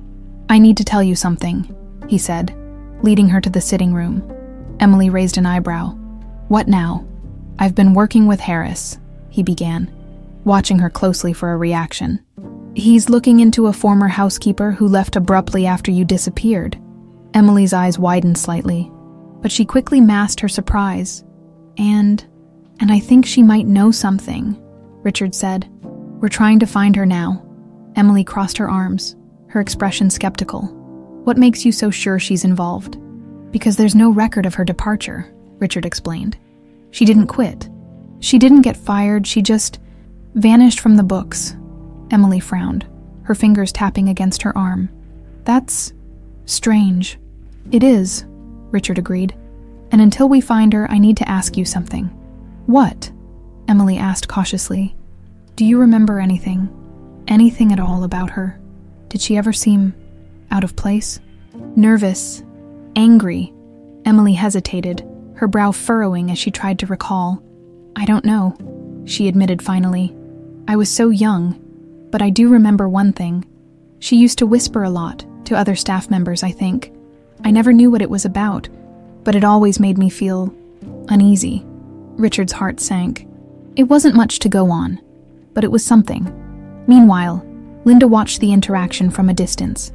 "I need to tell you something," he said, leading her to the sitting room. Emily raised an eyebrow. "What now?" "I've been working with Harris," he began, watching her closely for a reaction. "He's looking into a former housekeeper who left abruptly after you disappeared." Emily's eyes widened slightly, but she quickly masked her surprise. And I think she might know something," Richard said. "We're trying to find her now." Emily crossed her arms, her expression skeptical. "What makes you so sure she's involved?" "Because there's no record of her departure," Richard explained. "She didn't quit. She didn't get fired, she just vanished from the books." Emily frowned, her fingers tapping against her arm. "That's strange." "It is," Richard agreed. "And until we find her, I need to ask you something." "What?" Emily asked cautiously. "Do you remember anything? Anything at all about her? Did she ever seem out of place? Nervous? Angry?" Emily hesitated, her brow furrowing as she tried to recall. "I don't know," she admitted finally. "I was so young, but I do remember one thing. She used to whisper a lot, to other staff members, I think. I never knew what it was about, but it always made me feel uneasy." Richard's heart sank. It wasn't much to go on, but it was something. Meanwhile, Linda watched the interaction from a distance,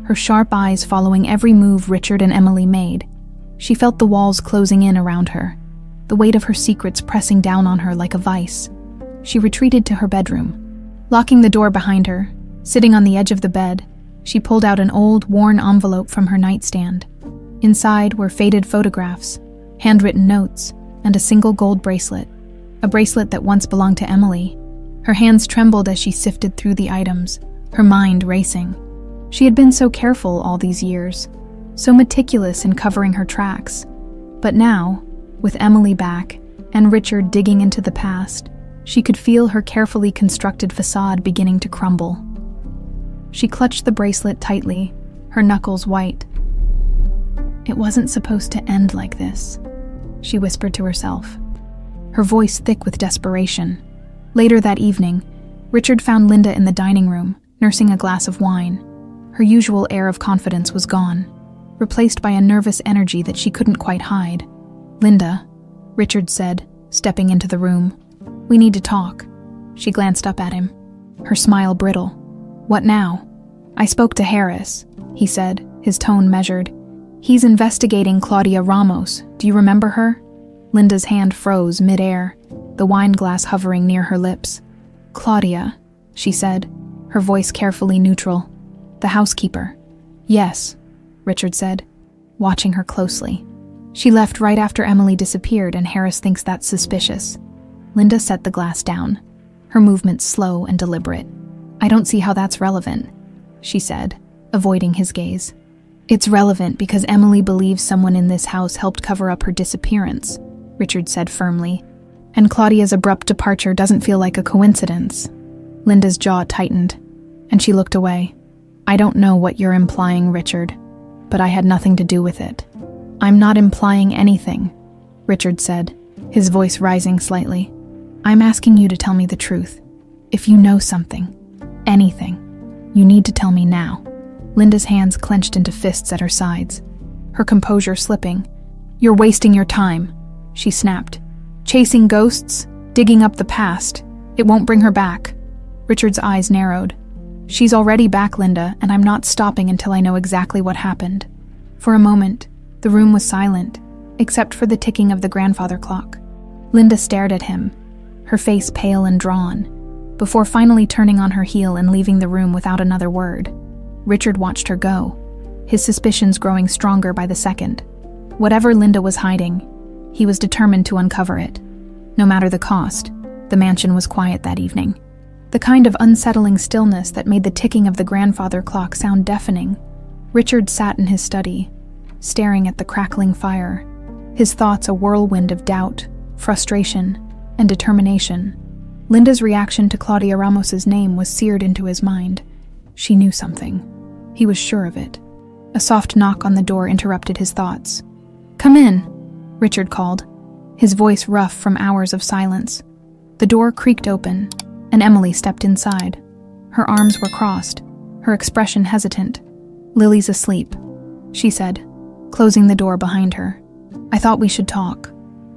her sharp eyes following every move Richard and Emily made. She felt the walls closing in around her, the weight of her secrets pressing down on her like a vice. She retreated to her bedroom. Locking the door behind her, sitting on the edge of the bed, she pulled out an old, worn envelope from her nightstand. Inside were faded photographs, handwritten notes, and a single gold bracelet, a bracelet that once belonged to Emily. Her hands trembled as she sifted through the items, her mind racing. She had been so careful all these years, so meticulous in covering her tracks. But now, with Emily back and Richard digging into the past, she could feel her carefully constructed facade beginning to crumble. She clutched the bracelet tightly, her knuckles white. "It wasn't supposed to end like this," she whispered to herself, her voice thick with desperation. Later that evening, Richard found Linda in the dining room, nursing a glass of wine. Her usual air of confidence was gone, replaced by a nervous energy that she couldn't quite hide. "Linda," Richard said, stepping into the room. "We need to talk." She glanced up at him, her smile brittle. "What now?" "I spoke to Harris," he said, his tone measured. "He's investigating Claudia Ramos. Do you remember her?" Linda's hand froze mid-air, the wine glass hovering near her lips. "Claudia," she said, her voice carefully neutral. "The housekeeper." "Yes," Richard said, watching her closely. "She left right after Emily disappeared, and Harris thinks that's suspicious." Linda set the glass down, her movements slow and deliberate. "I don't see how that's relevant," she said, avoiding his gaze. "It's relevant because Emily believes someone in this house helped cover up her disappearance," Richard said firmly. "And Claudia's abrupt departure doesn't feel like a coincidence." Linda's jaw tightened, and she looked away. "I don't know what you're implying, Richard, but I had nothing to do with it." "I'm not implying anything," Richard said, his voice rising slightly. "I'm asking you to tell me the truth. If you know something, anything, you need to tell me now." Linda's hands clenched into fists at her sides, her composure slipping. "You're wasting your time," she snapped. "Chasing ghosts, digging up the past. It won't bring her back." Richard's eyes narrowed. "She's already back, Linda, and I'm not stopping until I know exactly what happened." For a moment, the room was silent, except for the ticking of the grandfather clock. Linda stared at him, her face pale and drawn, before finally turning on her heel and leaving the room without another word. Richard watched her go, his suspicions growing stronger by the second. Whatever Linda was hiding, he was determined to uncover it. No matter the cost, the mansion was quiet that evening. The kind of unsettling stillness that made the ticking of the grandfather clock sound deafening. Richard sat in his study, staring at the crackling fire, his thoughts a whirlwind of doubt, frustration, and determination. Linda's reaction to Claudia Ramos's name was seared into his mind. She knew something. He was sure of it. A soft knock on the door interrupted his thoughts. "Come in," Richard called, his voice rough from hours of silence. The door creaked open, and Emily stepped inside. Her arms were crossed, her expression hesitant. "Lily's asleep," she said, closing the door behind her. "I thought we should talk."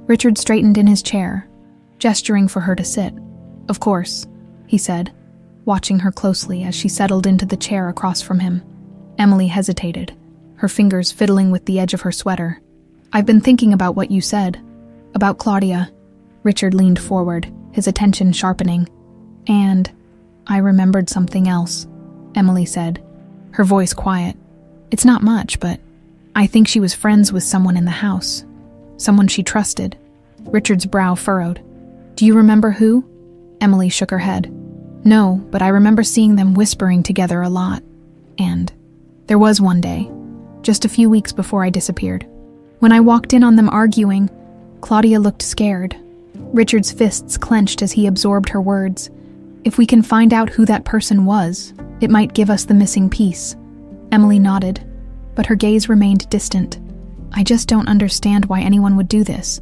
Richard straightened in his chair, gesturing for her to sit. "Of course," he said, watching her closely as she settled into the chair across from him. Emily hesitated, her fingers fiddling with the edge of her sweater. "I've been thinking about what you said. About Claudia." Richard leaned forward, his attention sharpening. "And I remembered something else," Emily said, her voice quiet. "It's not much, but I think she was friends with someone in the house. Someone she trusted." Richard's brow furrowed. "Do you remember who?" Emily shook her head. "No, but I remember seeing them whispering together a lot. And there was one day, just a few weeks before I disappeared. When I walked in on them arguing, Claudia looked scared." Richard's fists clenched as he absorbed her words. "If we can find out who that person was, it might give us the missing piece." Emily nodded, but her gaze remained distant. "I just don't understand why anyone would do this.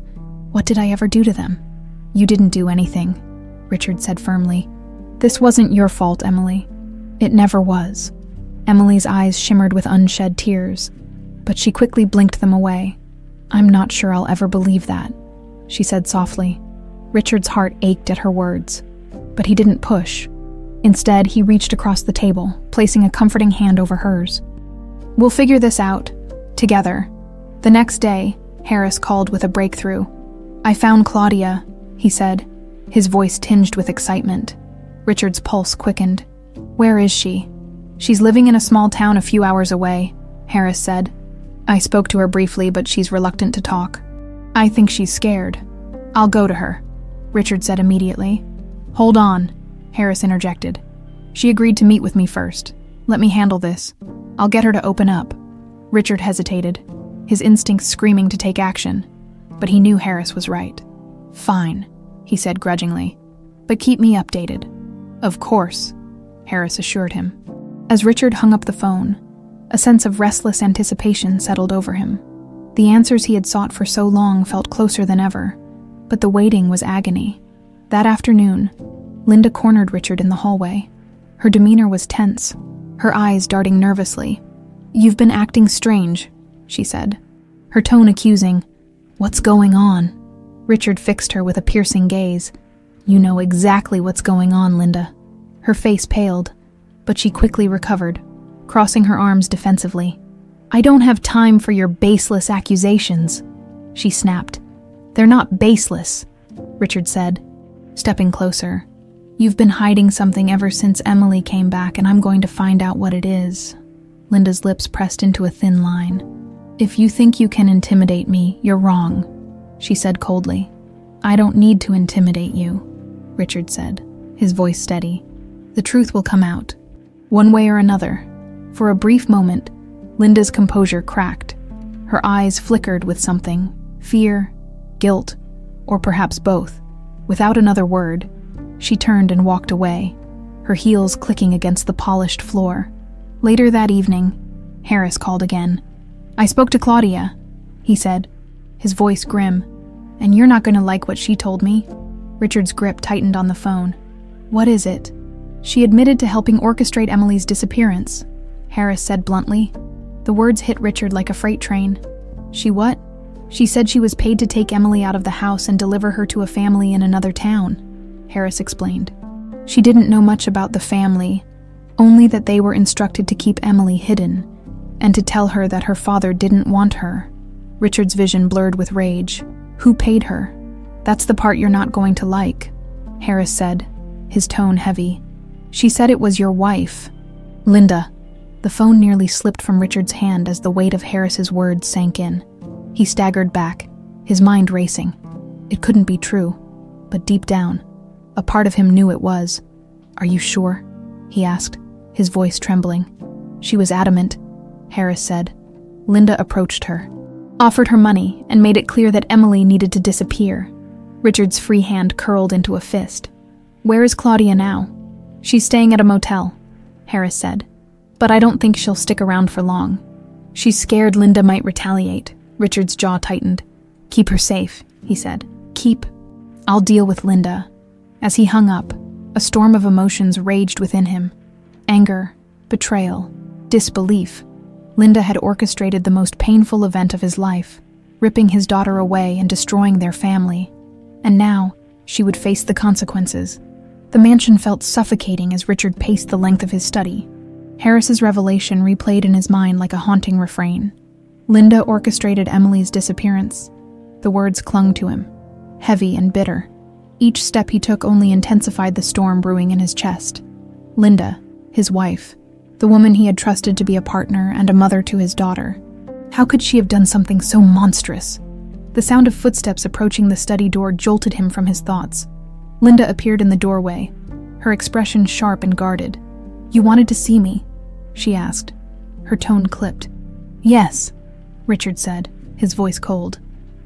What did I ever do to them?" "You didn't do anything," Richard said firmly. "This wasn't your fault, Emily. It never was." Emily's eyes shimmered with unshed tears, but she quickly blinked them away. "I'm not sure I'll ever believe that," she said softly. Richard's heart ached at her words, but he didn't push. Instead, he reached across the table, placing a comforting hand over hers. "We'll figure this out, together." The next day, Harris called with a breakthrough. "I found Claudia," he said, his voice tinged with excitement. Richard's pulse quickened. "Where is she?" "She's living in a small town a few hours away," Harris said. "I spoke to her briefly, but she's reluctant to talk. I think she's scared." "I'll go to her," Richard said immediately. "Hold on," Harris interjected. "She agreed to meet with me first. Let me handle this. I'll get her to open up." Richard hesitated, his instincts screaming to take action, but he knew Harris was right. "Fine," he said grudgingly, "but keep me updated." "Of course," Harris assured him. As Richard hung up the phone, a sense of restless anticipation settled over him. The answers he had sought for so long felt closer than ever, but the waiting was agony. That afternoon, Linda cornered Richard in the hallway. Her demeanor was tense, her eyes darting nervously. "You've been acting strange," she said, her tone accusing. "What's going on?" Richard fixed her with a piercing gaze. "You know exactly what's going on, Linda." Her face paled, but she quickly recovered, crossing her arms defensively. "I don't have time for your baseless accusations," she snapped. "They're not baseless," Richard said, stepping closer. "You've been hiding something ever since Emily came back, and I'm going to find out what it is." Linda's lips pressed into a thin line. "If you think you can intimidate me, you're wrong," she said coldly. "I don't need to intimidate you," Richard said, his voice steady. "The truth will come out, one way or another." For a brief moment, Linda's composure cracked. Her eyes flickered with something, fear, guilt, or perhaps both. Without another word, she turned and walked away, her heels clicking against the polished floor. Later that evening, Harris called again. "I spoke to Claudia," he said, his voice grim. "And you're not going to like what she told me." Richard's grip tightened on the phone. "What is it?" "She admitted to helping orchestrate Emily's disappearance," Harris said bluntly. The words hit Richard like a freight train. "She what?" "She said she was paid to take Emily out of the house and deliver her to a family in another town," Harris explained. "She didn't know much about the family, only that they were instructed to keep Emily hidden, and to tell her that her father didn't want her." Richard's vision blurred with rage. "Who paid her?" "That's the part you're not going to like," Harris said, his tone heavy. "She said it was your wife." "Linda." The phone nearly slipped from Richard's hand as the weight of Harris's words sank in. He staggered back, his mind racing. It couldn't be true, but deep down, a part of him knew it was. "Are you sure?" he asked, his voice trembling. "She was adamant," Harris said. Linda approached her, offered her money, and made it clear that Emily needed to disappear. Richard's free hand curled into a fist. "Where is Claudia now?" "She's staying at a motel," Harris said. "But I don't think she'll stick around for long. She's scared Linda might retaliate." Richard's jaw tightened. "Keep her safe," he said. I'll deal with Linda." As he hung up, a storm of emotions raged within him. Anger, betrayal, disbelief. Linda had orchestrated the most painful event of his life, ripping his daughter away and destroying their family. And now, she would face the consequences. The mansion felt suffocating as Richard paced the length of his study. Harris's revelation replayed in his mind like a haunting refrain. Linda orchestrated Emily's disappearance. The words clung to him, heavy and bitter. Each step he took only intensified the storm brewing in his chest. Linda, his wife, the woman he had trusted to be a partner and a mother to his daughter. How could she have done something so monstrous? The sound of footsteps approaching the study door jolted him from his thoughts. Linda appeared in the doorway, her expression sharp and guarded. "You wanted to see me?" she asked. Her tone clipped. "Yes," Richard said, his voice cold.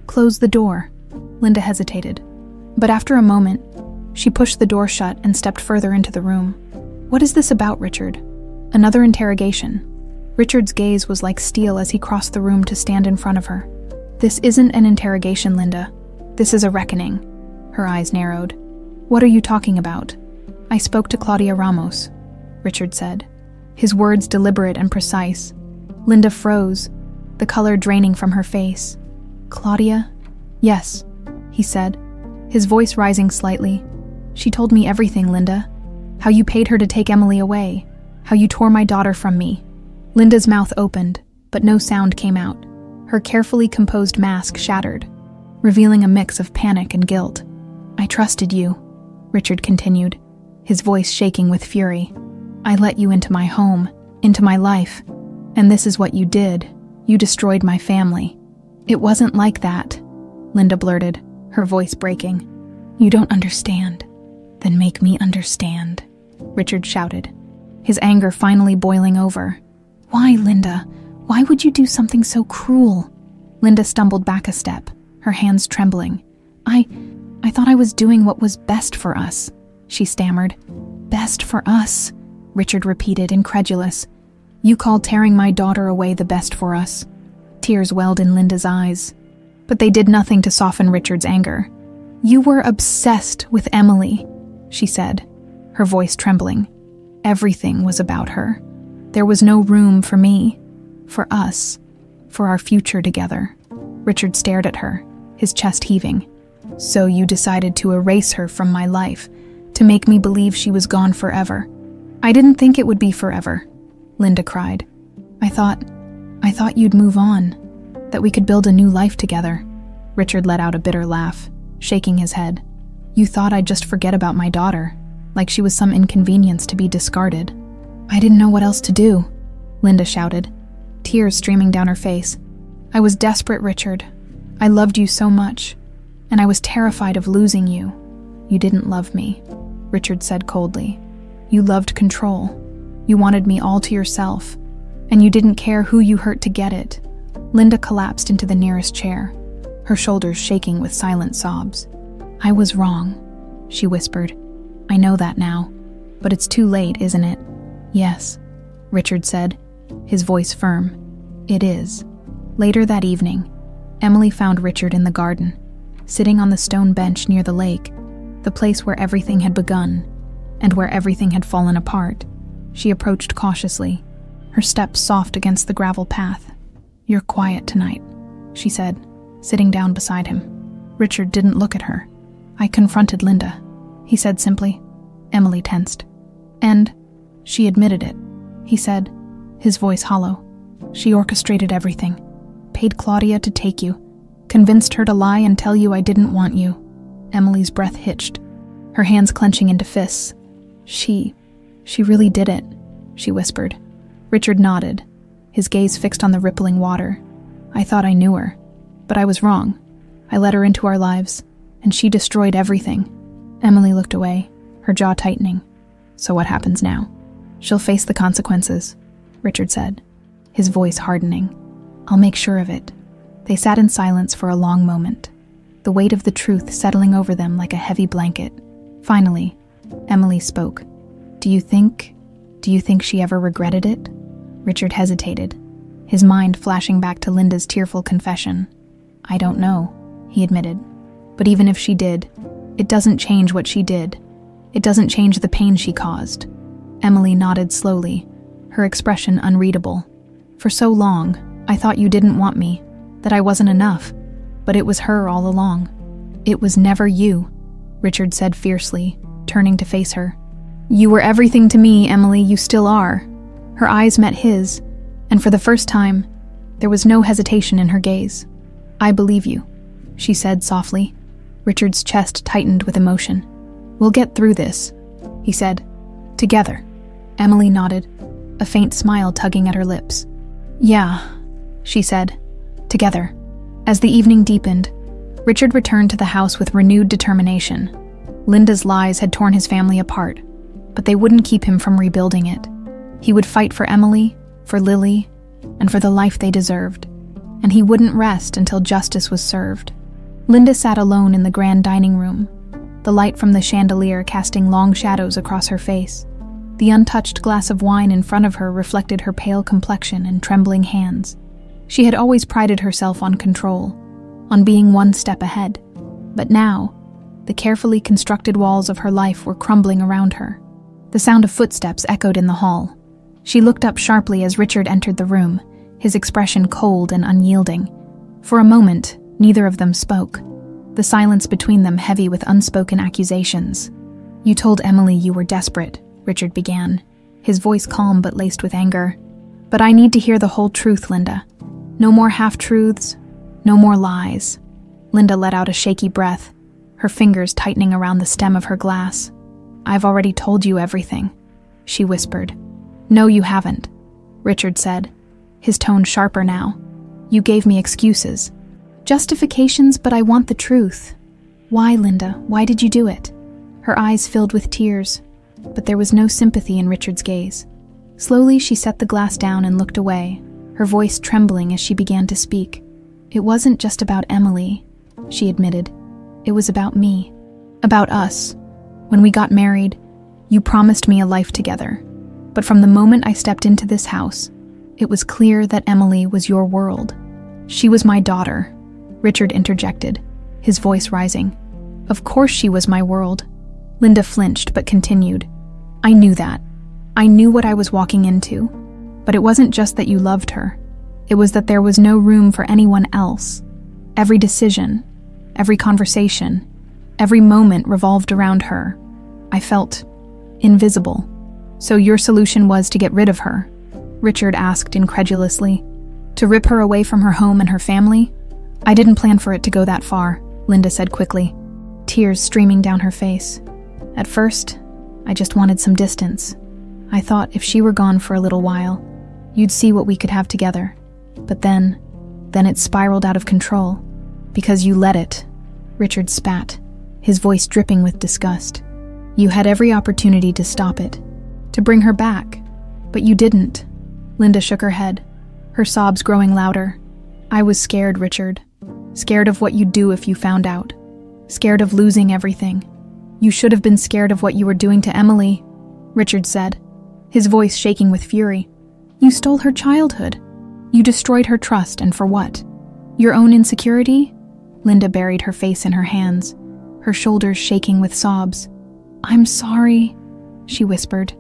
"Close the door." Linda hesitated. But after a moment, she pushed the door shut and stepped further into the room. "What is this about, Richard?" Another interrogation. Richard's gaze was like steel as he crossed the room to stand in front of her. "This isn't an interrogation, Linda. This is a reckoning." Her eyes narrowed. "What are you talking about?" "I spoke to Claudia Ramos," Richard said, his words deliberate and precise. Linda froze, the color draining from her face. "Claudia?" "Yes," he said, his voice rising slightly. "She told me everything, Linda. How you paid her to take Emily away. How you tore my daughter from me." Linda's mouth opened, but no sound came out. Her carefully composed mask shattered, revealing a mix of panic and guilt. "I trusted you," Richard continued, his voice shaking with fury. "I let you into my home, into my life, and this is what you did. You destroyed my family." "It wasn't like that," Linda blurted, her voice breaking. "You don't understand. Then make me understand," Richard shouted, his anger finally boiling over. "Why, Linda? Why would you do something so cruel?" Linda stumbled back a step, her hands trembling. I thought I was doing what was best for us," she stammered. "Best for us," Richard repeated, incredulous. "You call tearing my daughter away the best for us." Tears welled in Linda's eyes, but they did nothing to soften Richard's anger. "You were obsessed with Emily," she said, her voice trembling. "Everything was about her. There was no room for me, for us, for our future together. Richard stared at her, his chest heaving. So you decided to erase her from my life, to make me believe she was gone forever. I didn't think it would be forever, Linda cried. I thought you'd move on, that we could build a new life together. Richard let out a bitter laugh, shaking his head. You thought I'd just forget about my daughter, like she was some inconvenience to be discarded. I didn't know what else to do, Linda shouted, tears streaming down her face. I was desperate, Richard. I loved you so much, and I was terrified of losing you. You didn't love me, Richard said coldly. You loved control. You wanted me all to yourself, and you didn't care who you hurt to get it. Linda collapsed into the nearest chair, her shoulders shaking with silent sobs. I was wrong, she whispered. I know that now, but it's too late, isn't it? Yes, Richard said, his voice firm. It is. Later that evening, Emily found Richard in the garden, sitting on the stone bench near the lake, the place where everything had begun and where everything had fallen apart. She approached cautiously, her steps soft against the gravel path. You're quiet tonight, she said, sitting down beside him. Richard didn't look at her. I confronted Linda, he said simply. Emily tensed. And she admitted it, he said, his voice hollow. She orchestrated everything, paid Claudia to take you, convinced her to lie and tell you I didn't want you. Emily's breath hitched, her hands clenching into fists. She really did it, she whispered. Richard nodded, his gaze fixed on the rippling water. I thought I knew her, but I was wrong. I let her into our lives, and she destroyed everything. Emily looked away, her jaw tightening. So what happens now? She'll face the consequences, Richard said, his voice hardening. I'll make sure of it. They sat in silence for a long moment, the weight of the truth settling over them like a heavy blanket. Finally, Emily spoke. Do you think she ever regretted it? Richard hesitated, his mind flashing back to Linda's tearful confession. I don't know, he admitted. But even if she did, it doesn't change what she did. It doesn't change the pain she caused. Emily nodded slowly, her expression unreadable. For so long, I thought you didn't want me, that I wasn't enough. But it was her all along. It was never you, Richard said fiercely, turning to face her. You were everything to me, Emily, you still are. Her eyes met his, and for the first time, there was no hesitation in her gaze. I believe you, she said softly. Richard's chest tightened with emotion. We'll get through this, he said. Together. Emily nodded, a faint smile tugging at her lips. Yeah, she said. Together. As the evening deepened, Richard returned to the house with renewed determination. Linda's lies had torn his family apart, but they wouldn't keep him from rebuilding it. He would fight for Emily, for Lily, and for the life they deserved, and he wouldn't rest until justice was served. Linda sat alone in the grand dining room, the light from the chandelier casting long shadows across her face. The untouched glass of wine in front of her reflected her pale complexion and trembling hands. She had always prided herself on control, on being one step ahead, but now, the carefully constructed walls of her life were crumbling around her. The sound of footsteps echoed in the hall. She looked up sharply as Richard entered the room, his expression cold and unyielding. For a moment, neither of them spoke, the silence between them heavy with unspoken accusations. You told Emily you were desperate, Richard began, his voice calm but laced with anger. But I need to hear the whole truth, Linda. No more half-truths, no more lies. Linda let out a shaky breath, her fingers tightening around the stem of her glass. I've already told you everything, she whispered. No, you haven't, Richard said, his tone sharper now. You gave me excuses. Justifications, but I want the truth. Why, Linda? Why did you do it? Her eyes filled with tears, but there was no sympathy in Richard's gaze. Slowly, she set the glass down and looked away, her voice trembling as she began to speak. It wasn't just about Emily, she admitted. It was about me, about us. When we got married, you promised me a life together. But from the moment I stepped into this house, it was clear that Emily was your world. She was my daughter, Richard interjected, his voice rising. Of course she was my world. Linda flinched but continued. I knew that. I knew what I was walking into. But it wasn't just that you loved her. It was that there was no room for anyone else. Every decision, every conversation, every moment revolved around her. I felt invisible. So your solution was to get rid of her? Richard asked incredulously. To rip her away from her home and her family? I didn't plan for it to go that far, Linda said quickly, tears streaming down her face. At first, I just wanted some distance. I thought if she were gone for a little while, you'd see what we could have together. But then it spiraled out of control. Because you let it. Richard spat, his voice dripping with disgust. You had every opportunity to stop it, to bring her back, but you didn't. Linda shook her head, her sobs growing louder. I was scared, Richard. Scared of what you'd do if you found out. Scared of losing everything. You should have been scared of what you were doing to Emily, Richard said, his voice shaking with fury. You stole her childhood. You destroyed her trust, and for what? Your own insecurity? Linda buried her face in her hands, her shoulders shaking with sobs. I'm sorry, she whispered.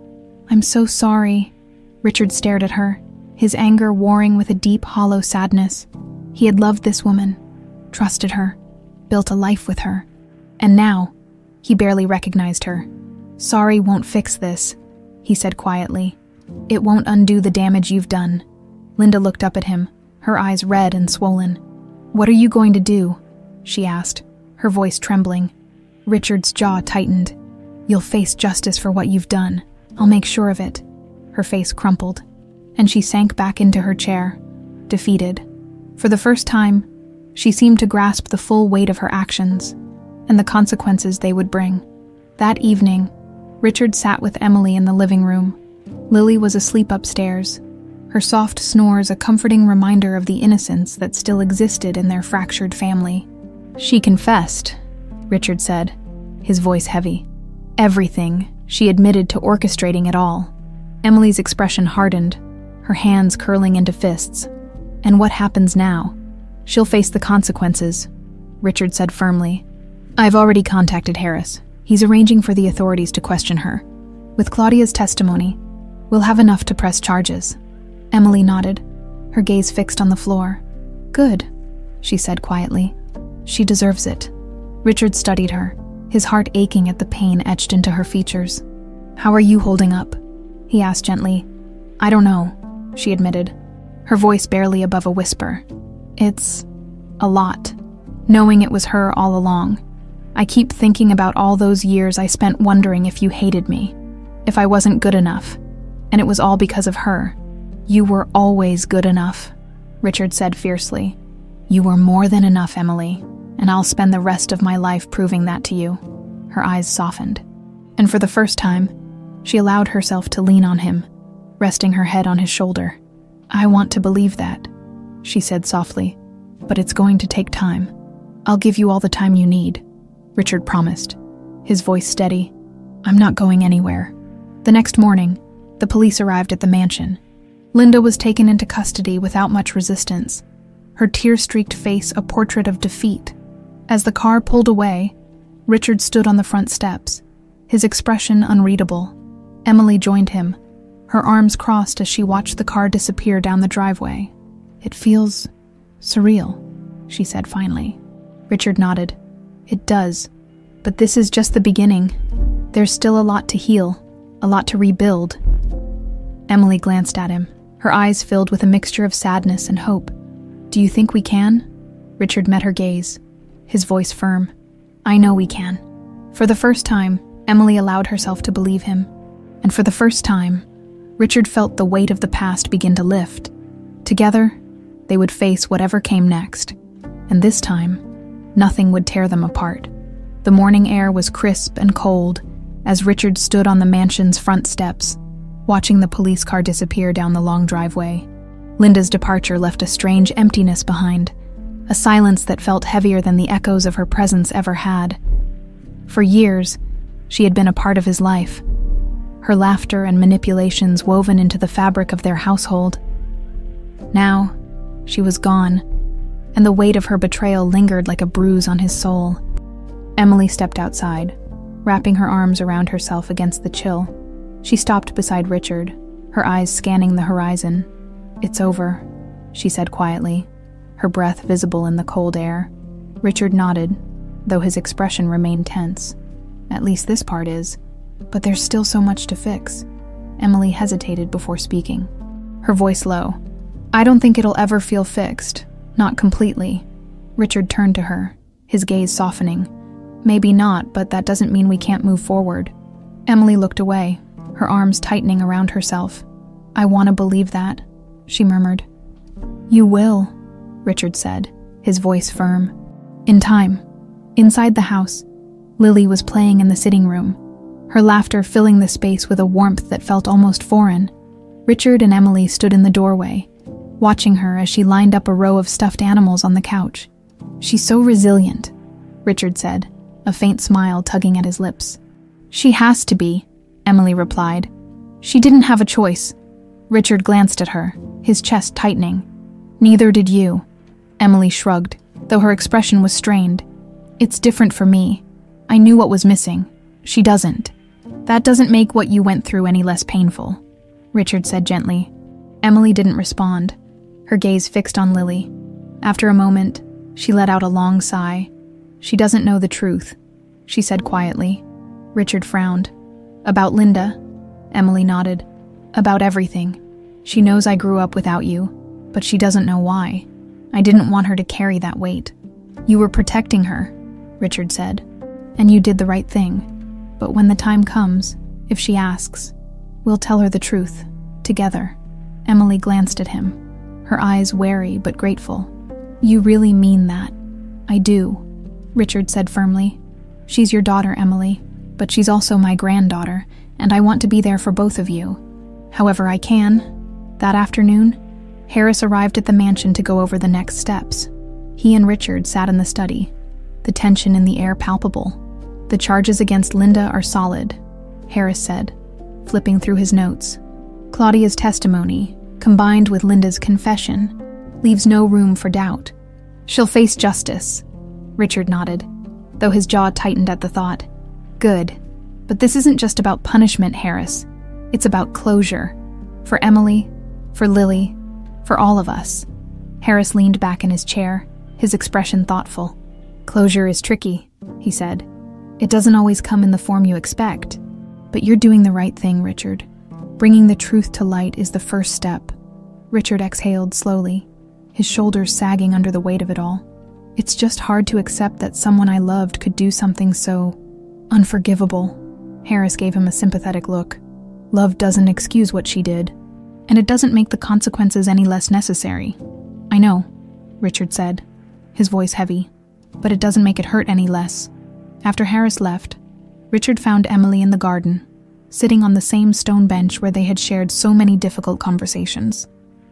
I'm so sorry. Richard stared at her, his anger warring with a deep, hollow sadness. He had loved this woman, trusted her, built a life with her. And now, he barely recognized her. Sorry won't fix this, he said quietly. It won't undo the damage you've done. Linda looked up at him, her eyes red and swollen. What are you going to do? She asked, her voice trembling. Richard's jaw tightened. You'll face justice for what you've done. I'll make sure of it. Her face crumpled, and she sank back into her chair, defeated. For the first time, she seemed to grasp the full weight of her actions and the consequences they would bring. That evening, Richard sat with Emily in the living room. Lily was asleep upstairs, her soft snores a comforting reminder of the innocence that still existed in their fractured family. She confessed, Richard said, his voice heavy. Everything. She admitted to orchestrating it all. Emily's expression hardened, her hands curling into fists. And what happens now? She'll face the consequences, Richard said firmly. I've already contacted Harris. He's arranging for the authorities to question her. With Claudia's testimony, we'll have enough to press charges. Emily nodded, her gaze fixed on the floor. Good, she said quietly. She deserves it. Richard studied her, his heart aching at the pain etched into her features. How are you holding up? He asked gently. I don't know, she admitted, her voice barely above a whisper. It's a lot, knowing it was her all along. I keep thinking about all those years I spent wondering if you hated me, if I wasn't good enough, and it was all because of her. You were always good enough, Richard said fiercely. You were more than enough, Emily, and I'll spend the rest of my life proving that to you. Her eyes softened, and for the first time, she allowed herself to lean on him, resting her head on his shoulder. I want to believe that, she said softly, but it's going to take time. I'll give you all the time you need, Richard promised, his voice steady. I'm not going anywhere. The next morning, the police arrived at the mansion. Linda was taken into custody without much resistance, her tear-streaked face a portrait of defeat. As the car pulled away, Richard stood on the front steps, his expression unreadable. Emily joined him, her arms crossed as she watched the car disappear down the driveway. It feels surreal, she said finally. Richard nodded. It does, but this is just the beginning. There's still a lot to heal, a lot to rebuild. Emily glanced at him, her eyes filled with a mixture of sadness and hope. Do you think we can? Richard met her gaze, his voice firm. I know we can. For the first time, Emily allowed herself to believe him. And for the first time, Richard felt the weight of the past begin to lift. Together, they would face whatever came next. And this time, nothing would tear them apart. The morning air was crisp and cold as Richard stood on the mansion's front steps, watching the police car disappear down the long driveway. Linda's departure left a strange emptiness behind, a silence that felt heavier than the echoes of her presence ever had. For years, she had been a part of his life, her laughter and manipulations woven into the fabric of their household. Now, she was gone, and the weight of her betrayal lingered like a bruise on his soul. Emily stepped outside, wrapping her arms around herself against the chill. She stopped beside Richard, her eyes scanning the horizon. "It's over," she said quietly, her breath visible in the cold air. Richard nodded, though his expression remained tense. "At least this part is. But there's still so much to fix." Emily hesitated before speaking, her voice low. "I don't think it'll ever feel fixed. Not completely." Richard turned to her, his gaze softening. "Maybe not, but that doesn't mean we can't move forward." Emily looked away, her arms tightening around herself. "I want to believe that," she murmured. "You will," Richard said, his voice firm. In time, inside the house, Lily was playing in the sitting room, her laughter filling the space with a warmth that felt almost foreign. Richard and Emily stood in the doorway, watching her as she lined up a row of stuffed animals on the couch. "She's so resilient," Richard said, a faint smile tugging at his lips. "She has to be," Emily replied. "She didn't have a choice." Richard glanced at her, his chest tightening. "Neither did you." Emily shrugged, though her expression was strained. "It's different for me. I knew what was missing. She doesn't. That doesn't make what you went through any less painful," Richard said gently. Emily didn't respond, her gaze fixed on Lily. After a moment, she let out a long sigh. "She doesn't know the truth," she said quietly. Richard frowned. "About Linda?" Emily nodded. "About everything. She knows I grew up without you, but she doesn't know why. I didn't want her to carry that weight." "You were protecting her," Richard said, "and you did the right thing. But when the time comes, if she asks, we'll tell her the truth, together." Emily glanced at him, her eyes wary but grateful. "You really mean that?" "I do," Richard said firmly. "She's your daughter, Emily, but she's also my granddaughter, and I want to be there for both of you. However I can." That afternoon, Harris arrived at the mansion to go over the next steps. He and Richard sat in the study, the tension in the air palpable. "The charges against Linda are solid," Harris said, flipping through his notes. "Claudia's testimony, combined with Linda's confession, leaves no room for doubt. She'll face justice." Richard nodded, though his jaw tightened at the thought. "Good. But this isn't just about punishment, Harris. It's about closure. For Emily, for Lily, for all of us." Harris leaned back in his chair, his expression thoughtful. "Closure is tricky," he said. "It doesn't always come in the form you expect. But you're doing the right thing, Richard. Bringing the truth to light is the first step." Richard exhaled slowly, his shoulders sagging under the weight of it all. "It's just hard to accept that someone I loved could do something so unforgivable." Harris gave him a sympathetic look. "Love doesn't excuse what she did, and it doesn't make the consequences any less necessary." "I know," Richard said, his voice heavy, "but it doesn't make it hurt any less." After Harris left, Richard found Emily in the garden, sitting on the same stone bench where they had shared so many difficult conversations.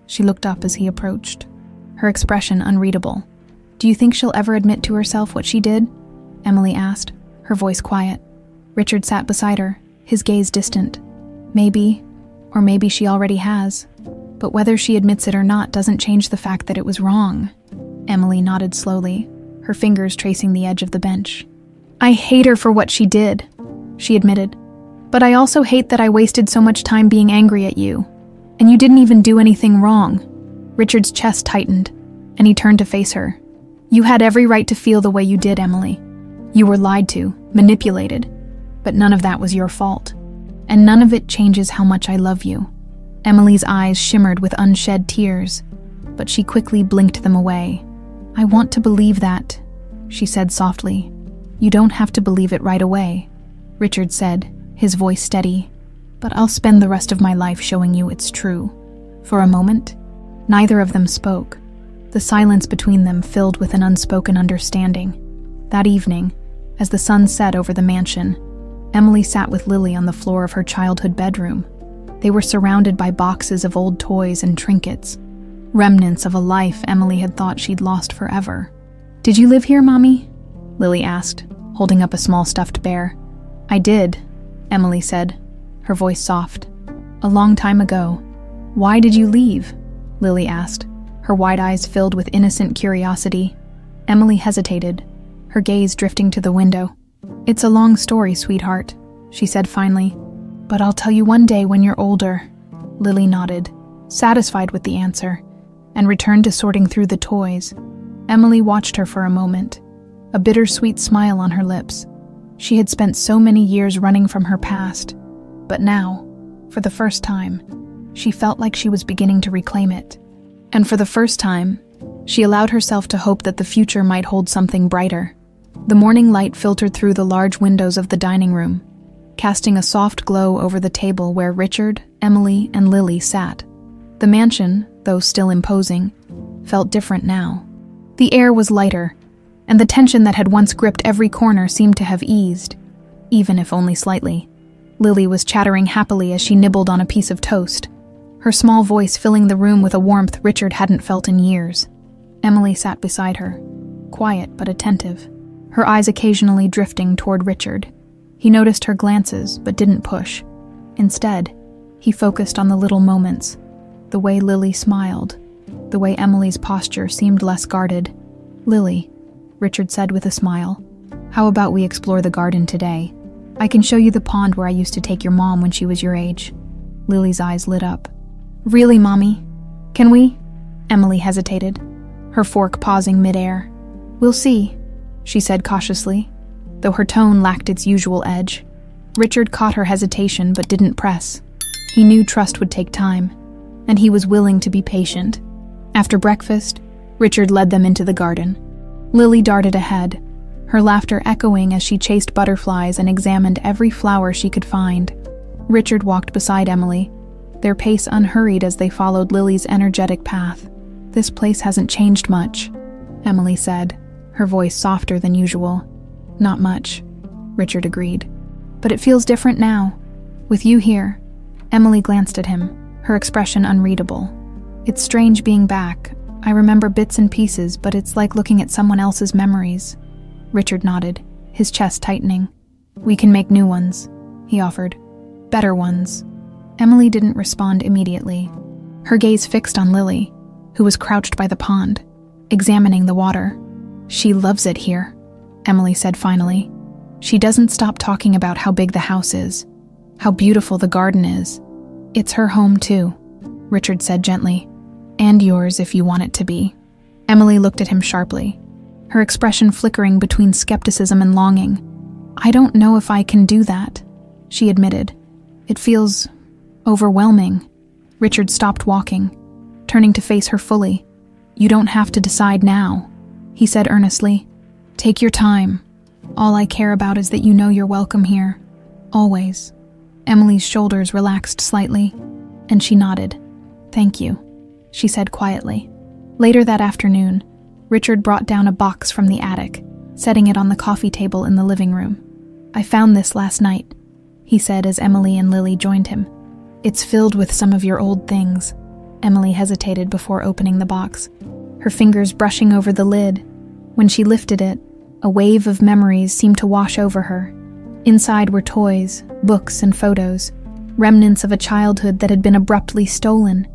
She looked up as he approached, her expression unreadable. "Do you think she'll ever admit to herself what she did?" Emily asked, her voice quiet. Richard sat beside her, his gaze distant. "Maybe, or maybe she already has. But whether she admits it or not doesn't change the fact that it was wrong." Emily nodded slowly, her fingers tracing the edge of the bench. "I hate her for what she did," she admitted. "But I also hate that I wasted so much time being angry at you. And you didn't even do anything wrong." Richard's chest tightened, and he turned to face her. "You had every right to feel the way you did, Emily. You were lied to, manipulated. But none of that was your fault. And none of it changes how much I love you." Emily's eyes shimmered with unshed tears, but she quickly blinked them away. "I want to believe that," she said softly. "You don't have to believe it right away," Richard said, his voice steady. "But I'll spend the rest of my life showing you it's true." For a moment, neither of them spoke, the silence between them filled with an unspoken understanding. That evening, as the sun set over the mansion, Emily sat with Lily on the floor of her childhood bedroom. They were surrounded by boxes of old toys and trinkets, remnants of a life Emily had thought she'd lost forever. "Did you live here, Mommy?" Lily asked, holding up a small stuffed bear. "I did," Emily said, her voice soft. "A long time ago." "Why did you leave?" Lily asked, her wide eyes filled with innocent curiosity. Emily hesitated, her gaze drifting to the window. "It's a long story, sweetheart," she said finally. "But I'll tell you one day when you're older." Lily nodded, satisfied with the answer, and returned to sorting through the toys. Emily watched her for a moment, a bittersweet smile on her lips. She had spent so many years running from her past, but now, for the first time, she felt like she was beginning to reclaim it. And for the first time, she allowed herself to hope that the future might hold something brighter. The morning light filtered through the large windows of the dining room, casting a soft glow over the table where Richard, Emily, and Lily sat. The mansion, though still imposing, felt different now. The air was lighter, and the tension that had once gripped every corner seemed to have eased, even if only slightly. Lily was chattering happily as she nibbled on a piece of toast, her small voice filling the room with a warmth Richard hadn't felt in years. Emily sat beside her, quiet but attentive, her eyes occasionally drifting toward Richard. He noticed her glances but didn't push. Instead, he focused on the little moments, the way Lily smiled, the way Emily's posture seemed less guarded. "Lily," Richard said with a smile, "how about we explore the garden today? I can show you the pond where I used to take your mom when she was your age." Lily's eyes lit up. "Really, Mommy? Can we?" Emily hesitated, her fork pausing midair. "We'll see," she said cautiously, though her tone lacked its usual edge. Richard caught her hesitation but didn't press. He knew trust would take time, and he was willing to be patient. After breakfast, Richard led them into the garden. Lily darted ahead, her laughter echoing as she chased butterflies and examined every flower she could find. Richard walked beside Emily, their pace unhurried as they followed Lily's energetic path. "This place hasn't changed much," Emily said, her voice softer than usual. "Not much," Richard agreed. "But it feels different now, with you here." Emily glanced at him, her expression unreadable. "It's strange being back. I remember bits and pieces, but it's like looking at someone else's memories." Richard nodded, his chest tightening. "We can make new ones," he offered. "Better ones." Emily didn't respond immediately, her gaze fixed on Lily, who was crouched by the pond, examining the water. "She loves it here," Emily said finally. "She doesn't stop talking about how big the house is, how beautiful the garden is. It's her home too," Richard said gently. "And yours if you want it to be." Emily looked at him sharply, her expression flickering between skepticism and longing. "I don't know if I can do that," she admitted. "It feels overwhelming." Richard stopped walking, turning to face her fully. "You don't have to decide now," he said earnestly. "Take your time. All I care about is that you know you're welcome here. Always." Emily's shoulders relaxed slightly, and she nodded. "Thank you," she said quietly. Later that afternoon, Richard brought down a box from the attic, setting it on the coffee table in the living room. "I found this last night," he said as Emily and Lily joined him. "It's filled with some of your old things." Emily hesitated before opening the box, her fingers brushing over the lid. When she lifted it, a wave of memories seemed to wash over her. Inside were toys, books, and photos, remnants of a childhood that had been abruptly stolen.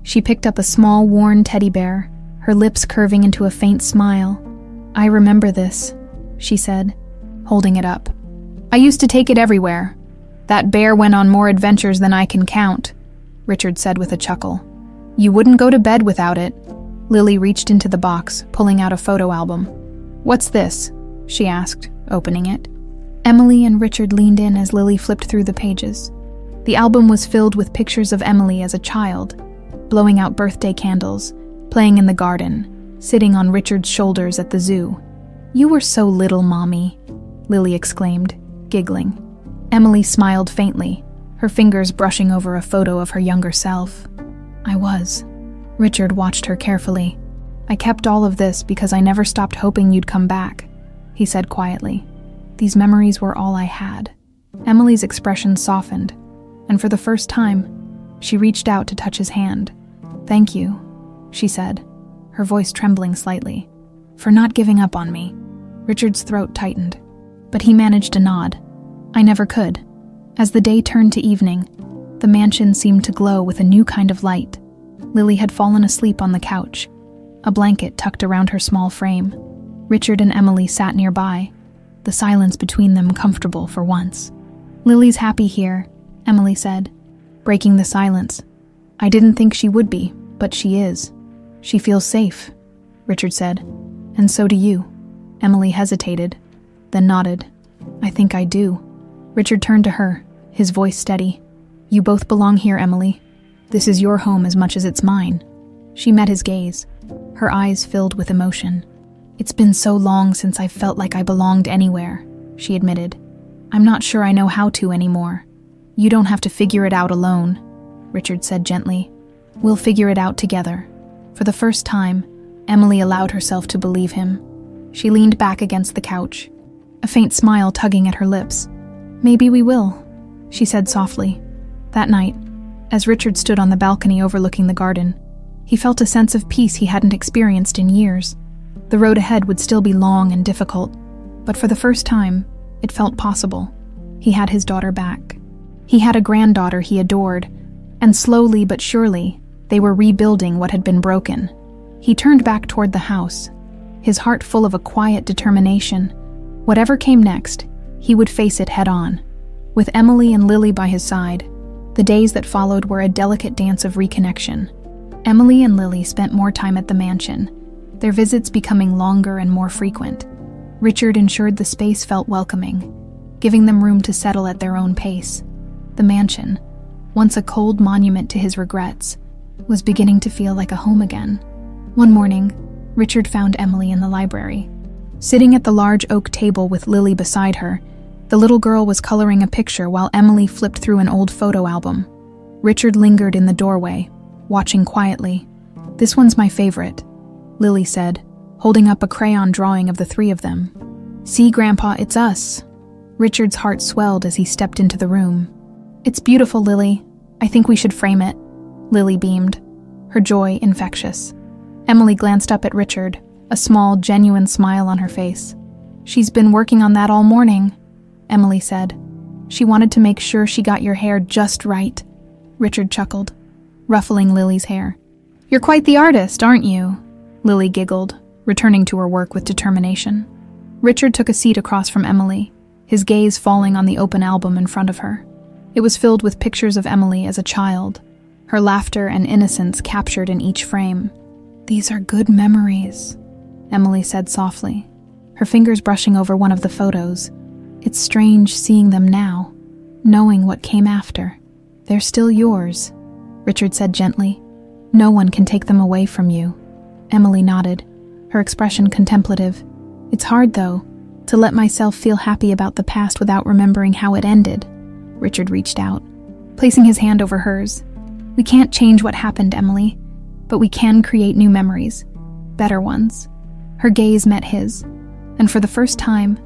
She picked up a small, worn teddy bear, her lips curving into a faint smile. "I remember this," she said, holding it up. "I used to take it everywhere. That bear went on more adventures than I can count," Richard said with a chuckle. "You wouldn't go to bed without it." Lily reached into the box, pulling out a photo album. "What's this?" she asked, opening it. Emily and Richard leaned in as Lily flipped through the pages. The album was filled with pictures of Emily as a child, blowing out birthday candles, playing in the garden, sitting on Richard's shoulders at the zoo. "You were so little, Mommy," Lily exclaimed, giggling. Emily smiled faintly, her fingers brushing over a photo of her younger self. "I was." Richard watched her carefully. "I kept all of this because I never stopped hoping you'd come back," he said quietly. "These memories were all I had." Emily's expression softened, and for the first time, she reached out to touch his hand. "Thank you," she said, her voice trembling slightly, "for not giving up on me." Richard's throat tightened, but he managed a nod. "I never could." As the day turned to evening, the mansion seemed to glow with a new kind of light. Lily had fallen asleep on the couch, a blanket tucked around her small frame. Richard and Emily sat nearby, the silence between them comfortable for once. "Lily's happy here," Emily said, breaking the silence. I didn't think she would be, but she is. She feels safe, Richard said. And so do you. Emily hesitated, then nodded. I think I do. Richard turned to her, his voice steady. You both belong here, Emily. This is your home as much as it's mine. She met his gaze, her eyes filled with emotion. It's been so long since I felt like I belonged anywhere, she admitted. I'm not sure I know how to anymore. You don't have to figure it out alone, Richard said gently. We'll figure it out together. For the first time, Emily allowed herself to believe him. She leaned back against the couch, a faint smile tugging at her lips. Maybe we will, she said softly. That night, as Richard stood on the balcony overlooking the garden, he felt a sense of peace he hadn't experienced in years. The road ahead would still be long and difficult, but for the first time, it felt possible. He had his daughter back. He had a granddaughter he adored, and slowly but surely, they were rebuilding what had been broken. He turned back toward the house, his heart full of a quiet determination. Whatever came next, he would face it head-on. With Emily and Lily by his side, the days that followed were a delicate dance of reconnection. Emily and Lily spent more time at the mansion, their visits becoming longer and more frequent. Richard ensured the space felt welcoming, giving them room to settle at their own pace. The mansion, once a cold monument to his regrets, was beginning to feel like a home again. One morning, Richard found Emily in the library. Sitting at the large oak table with Lily beside her, the little girl was coloring a picture while Emily flipped through an old photo album. Richard lingered in the doorway, watching quietly. This one's my favorite, Lily said, holding up a crayon drawing of the three of them. See, Grandpa, it's us. Richard's heart swelled as he stepped into the room. It's beautiful, Lily. I think we should frame it. Lily beamed, her joy infectious. Emily glanced up at Richard, a small, genuine smile on her face. She's been working on that all morning, Emily said. She wanted to make sure she got your hair just right. Richard chuckled, ruffling Lily's hair. You're quite the artist, aren't you? Lily giggled, returning to her work with determination. Richard took a seat across from Emily, his gaze falling on the open album in front of her. It was filled with pictures of Emily as a child, her laughter and innocence captured in each frame. These are good memories, Emily said softly, her fingers brushing over one of the photos. It's strange seeing them now, knowing what came after. They're still yours, Richard said gently. No one can take them away from you. Emily nodded, her expression contemplative. It's hard, though, to let myself feel happy about the past without remembering how it ended. Richard reached out, placing his hand over hers. We can't change what happened, Emily, but we can create new memories, better ones. Her gaze met his, and for the first time,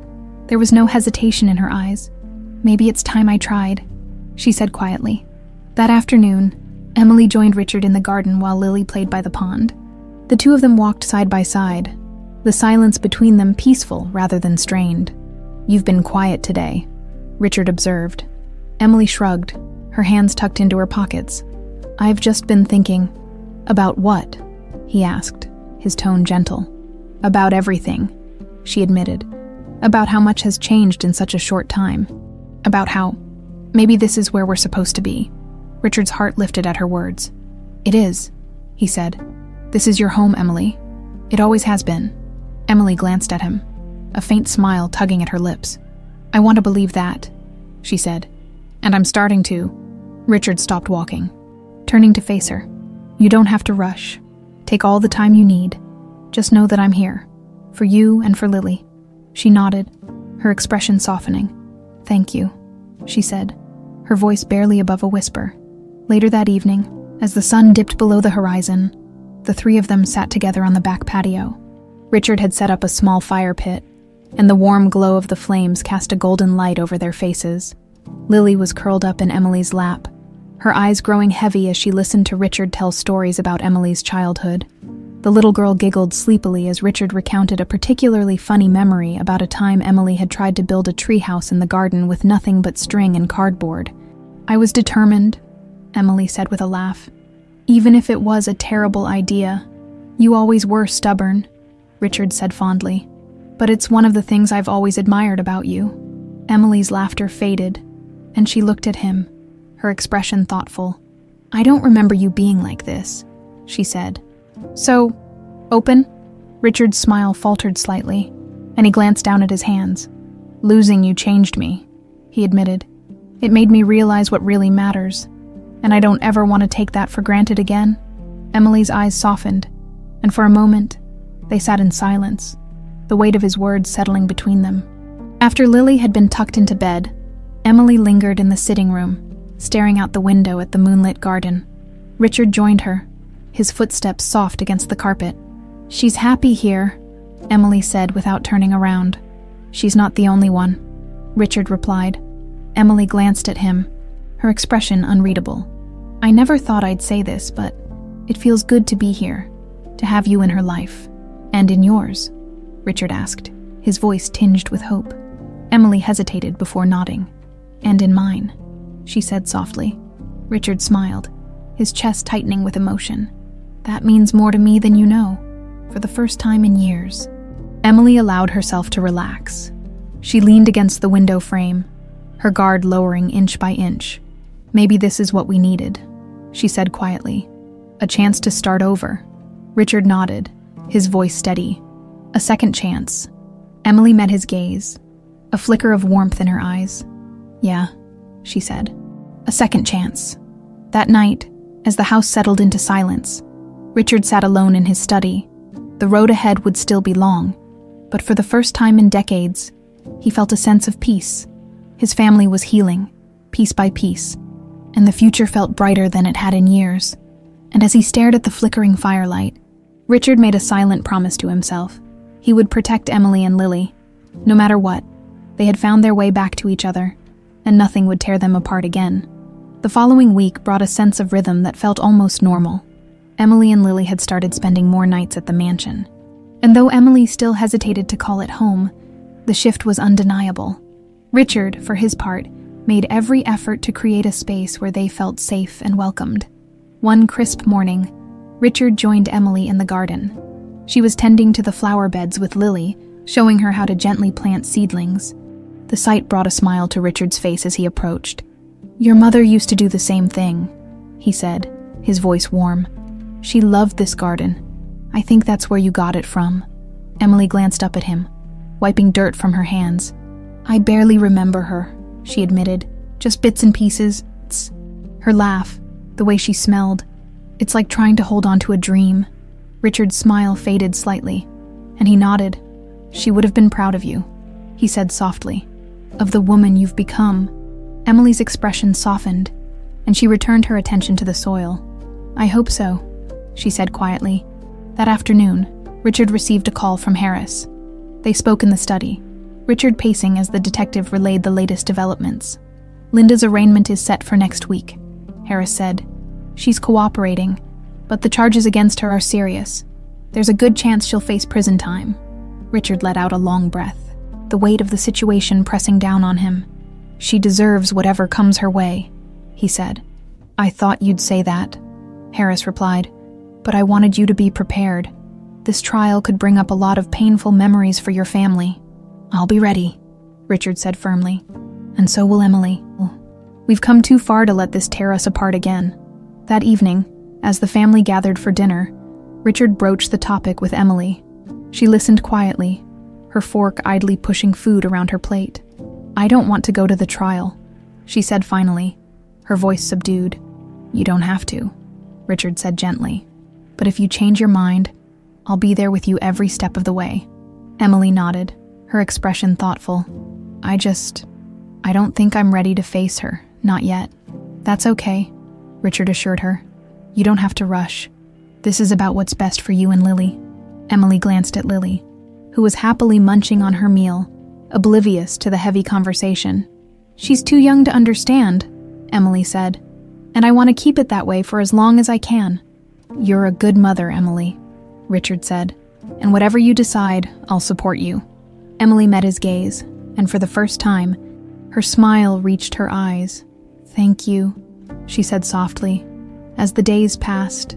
there was no hesitation in her eyes. Maybe it's time I tried, she said quietly. That afternoon, Emily joined Richard in the garden while Lily played by the pond. The two of them walked side by side, the silence between them peaceful rather than strained. You've been quiet today, Richard observed. Emily shrugged, her hands tucked into her pockets. I've just been thinking. About what? He asked, his tone gentle. About everything, she admitted. About how much has changed in such a short time. About how maybe this is where we're supposed to be. Richard's heart lifted at her words. It is, he said. This is your home, Emily. It always has been. Emily glanced at him, a faint smile tugging at her lips. I want to believe that, she said. And I'm starting to. Richard stopped walking, turning to face her. You don't have to rush. Take all the time you need. Just know that I'm here. For you and for Lily. She nodded, her expression softening. Thank you, she said, her voice barely above a whisper. Later that evening, as the sun dipped below the horizon, the three of them sat together on the back patio. Richard had set up a small fire pit, and the warm glow of the flames cast a golden light over their faces. Lily was curled up in Emily's lap, her eyes growing heavy as she listened to Richard tell stories about Emily's childhood. The little girl giggled sleepily as Richard recounted a particularly funny memory about a time Emily had tried to build a treehouse in the garden with nothing but string and cardboard. I was determined, Emily said with a laugh. Even if it was a terrible idea. You always were stubborn, Richard said fondly. But it's one of the things I've always admired about you. Emily's laughter faded, and she looked at him, her expression thoughtful. "I don't remember you being like this," she said. "So, open?" Richard's smile faltered slightly, and he glanced down at his hands. "Losing you changed me," he admitted. "It made me realize what really matters, and I don't ever want to take that for granted again." Emily's eyes softened, and for a moment, they sat in silence, the weight of his words settling between them. After Lily had been tucked into bed, Emily lingered in the sitting room, staring out the window at the moonlit garden. Richard joined her, his footsteps soft against the carpet. "She's happy here," Emily said without turning around. "She's not the only one," Richard replied. Emily glanced at him, her expression unreadable. "I never thought I'd say this, but it feels good to be here, to have you in her life." "And in yours?" Richard asked, his voice tinged with hope. Emily hesitated before nodding. "And in mine," she said softly. Richard smiled, his chest tightening with emotion. "That means more to me than you know, for the first time in years." Emily allowed herself to relax. She leaned against the window frame, her guard lowering inch by inch. "Maybe this is what we needed," she said quietly. "A chance to start over." Richard nodded, his voice steady. "A second chance." Emily met his gaze, a flicker of warmth in her eyes. "Yeah," she said. "A second chance." That night, as the house settled into silence, Richard sat alone in his study. The road ahead would still be long, but for the first time in decades, he felt a sense of peace. His family was healing, piece by piece, and the future felt brighter than it had in years. And as he stared at the flickering firelight, Richard made a silent promise to himself. He would protect Emily and Lily. No matter what, they had found their way back to each other, and nothing would tear them apart again. The following week brought a sense of rhythm that felt almost normal. Emily and Lily had started spending more nights at the mansion. And though Emily still hesitated to call it home, the shift was undeniable. Richard, for his part, made every effort to create a space where they felt safe and welcomed. One crisp morning, Richard joined Emily in the garden. She was tending to the flower beds with Lily, showing her how to gently plant seedlings. The sight brought a smile to Richard's face as he approached. "Your mother used to do the same thing," he said, his voice warm. "She loved this garden. I think that's where you got it from." Emily glanced up at him, wiping dirt from her hands. "I barely remember her," she admitted. "Just bits and pieces." Her laugh, the way she smelled, it's like trying to hold on to a dream. Richard's smile faded slightly, and he nodded. "She would have been proud of you," he said softly. "Of the woman you've become." Emily's expression softened, and she returned her attention to the soil. "I hope so," she said quietly. That afternoon, Richard received a call from Harris. They spoke in the study, Richard pacing as the detective relayed the latest developments. "Linda's arraignment is set for next week," Harris said. "She's cooperating, but the charges against her are serious. There's a good chance she'll face prison time." Richard let out a long breath, the weight of the situation pressing down on him. "She deserves whatever comes her way," he said. "I thought you'd say that," Harris replied, "but I wanted you to be prepared. This trial could bring up a lot of painful memories for your family." "I'll be ready," Richard said firmly. "And so will Emily. We've come too far to let this tear us apart again." That evening, as the family gathered for dinner, Richard broached the topic with Emily. She listened quietly, her fork idly pushing food around her plate. "I don't want to go to the trial," she said finally, her voice subdued. "You don't have to," Richard said gently. "But if you change your mind, I'll be there with you every step of the way." Emily nodded, her expression thoughtful. I don't think I'm ready to face her, not yet." "That's okay," Richard assured her. "You don't have to rush. This is about what's best for you and Lily." Emily glanced at Lily, who was happily munching on her meal, oblivious to the heavy conversation. "She's too young to understand," Emily said, "and I want to keep it that way for as long as I can." "You're a good mother, Emily," Richard said, "and whatever you decide, I'll support you." Emily met his gaze, and for the first time, her smile reached her eyes. "Thank you," she said softly. As the days passed,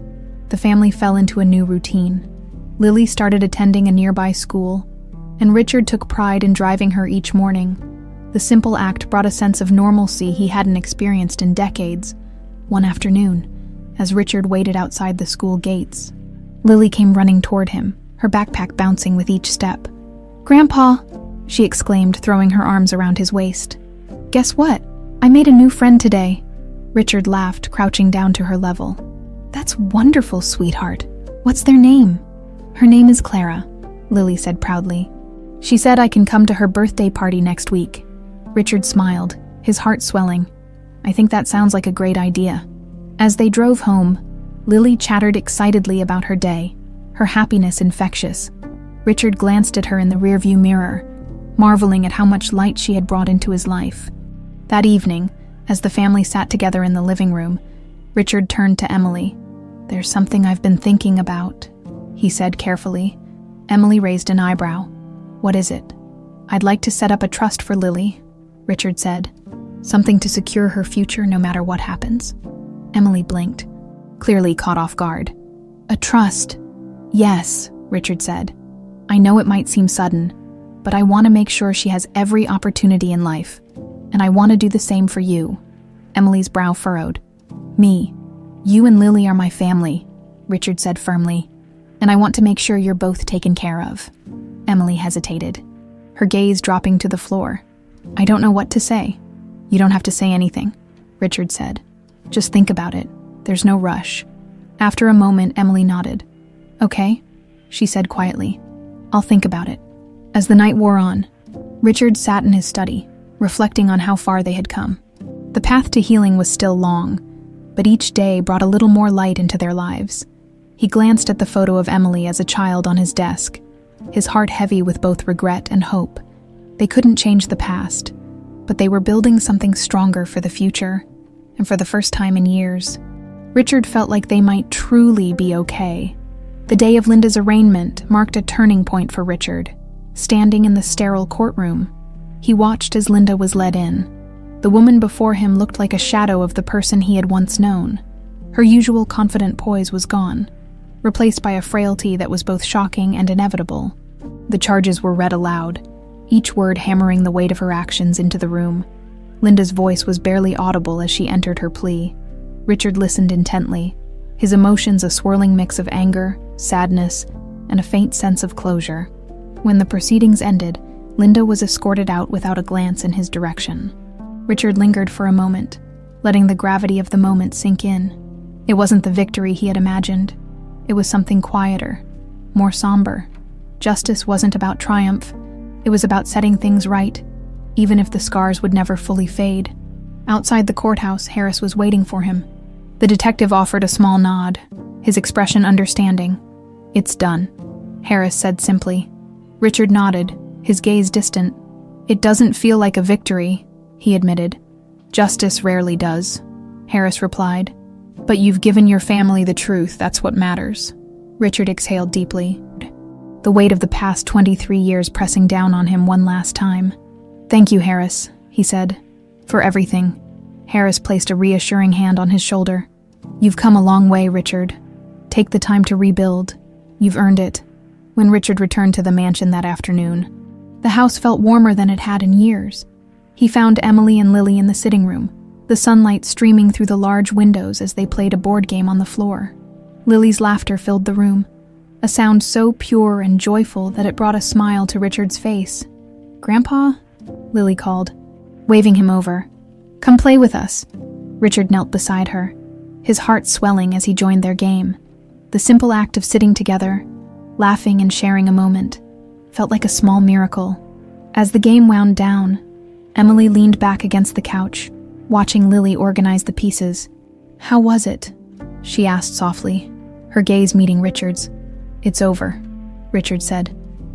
the family fell into a new routine. Lily started attending a nearby school, and Richard took pride in driving her each morning. The simple act brought a sense of normalcy he hadn't experienced in decades. One afternoon, as Richard waited outside the school gates. Lily came running toward him, her backpack bouncing with each step. "Grandpa," she exclaimed, throwing her arms around his waist. "Guess what? I made a new friend today." Richard laughed, crouching down to her level. "That's wonderful, sweetheart. What's their name?" "Her name is Clara," Lily said proudly. "She said I can come to her birthday party next week." Richard smiled, his heart swelling. "I think that sounds like a great idea." As they drove home, Lily chattered excitedly about her day, her happiness infectious. Richard glanced at her in the rearview mirror, marveling at how much light she had brought into his life. That evening, as the family sat together in the living room, Richard turned to Emily. "There's something I've been thinking about," he said carefully. Emily raised an eyebrow. "What is it?" "I'd like to set up a trust for Lily," Richard said. "Something to secure her future no matter what happens." Emily blinked, clearly caught off guard. "A trust?" "Yes," Richard said. "I know it might seem sudden, but I want to make sure she has every opportunity in life, and I want to do the same for you." Emily's brow furrowed. "Me. You and Lily are my family," Richard said firmly, "and I want to make sure you're both taken care of." Emily hesitated, her gaze dropping to the floor. "I don't know what to say." "You don't have to say anything," Richard said. "Just think about it. There's no rush." After a moment, Emily nodded. "Okay," she said quietly. "I'll think about it." As the night wore on, Richard sat in his study, reflecting on how far they had come. The path to healing was still long, but each day brought a little more light into their lives. He glanced at the photo of Emily as a child on his desk, his heart heavy with both regret and hope. They couldn't change the past, but they were building something stronger for the future, and for the first time in years, Richard felt like they might truly be okay. The day of Linda's arraignment marked a turning point for Richard. Standing in the sterile courtroom, he watched as Linda was led in. The woman before him looked like a shadow of the person he had once known. Her usual confident poise was gone, replaced by a frailty that was both shocking and inevitable. The charges were read aloud, each word hammering the weight of her actions into the room. Linda's voice was barely audible as she entered her plea. Richard listened intently, his emotions a swirling mix of anger, sadness, and a faint sense of closure. When the proceedings ended, Linda was escorted out without a glance in his direction. Richard lingered for a moment, letting the gravity of the moment sink in. It wasn't the victory he had imagined. It was something quieter, more somber. Justice wasn't about triumph. It was about setting things right, even if the scars would never fully fade. Outside the courthouse, Harris was waiting for him. The detective offered a small nod, his expression understanding. "It's done," Harris said simply. Richard nodded, his gaze distant. "It doesn't feel like a victory," he admitted. "Justice rarely does," Harris replied. "But you've given your family the truth, that's what matters." Richard exhaled deeply, the weight of the past 23 years pressing down on him one last time. "Thank you, Harris," he said, "for everything." Harris placed a reassuring hand on his shoulder. "You've come a long way, Richard. Take the time to rebuild. You've earned it." When Richard returned to the mansion that afternoon, the house felt warmer than it had in years. He found Emily and Lily in the sitting room, the sunlight streaming through the large windows as they played a board game on the floor. Lily's laughter filled the room, a sound so pure and joyful that it brought a smile to Richard's face. "Grandpa?" Lily called, waving him over. "Come play with us." Richard knelt beside her, his heart swelling as he joined their game. The simple act of sitting together, laughing and sharing a moment, felt like a small miracle. As the game wound down, Emily leaned back against the couch, watching Lily organize the pieces. "How was it?" she asked softly, her gaze meeting Richard's. "It's over," Richard said,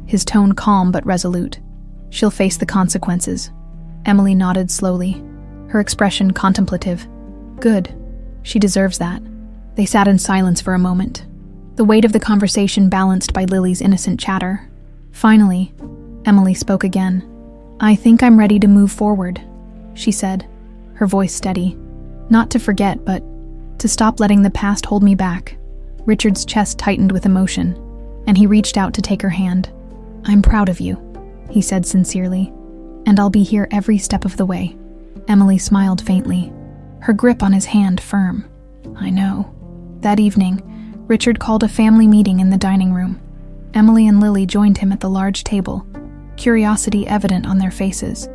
his tone calm but resolute. "She'll face the consequences." Emily nodded slowly, her expression contemplative. "Good. She deserves that." They sat in silence for a moment, the weight of the conversation balanced by Lily's innocent chatter. Finally, Emily spoke again. "I think I'm ready to move forward," she said, her voice steady. "Not to forget, but to stop letting the past hold me back." Richard's chest tightened with emotion, and he reached out to take her hand. "I'm proud of you," he said sincerely, "and I'll be here every step of the way." Emily smiled faintly, her grip on his hand firm. "I know," That evening, Richard called a family meeting in the dining room. Emily and Lily joined him at the large table, curiosity evident on their faces.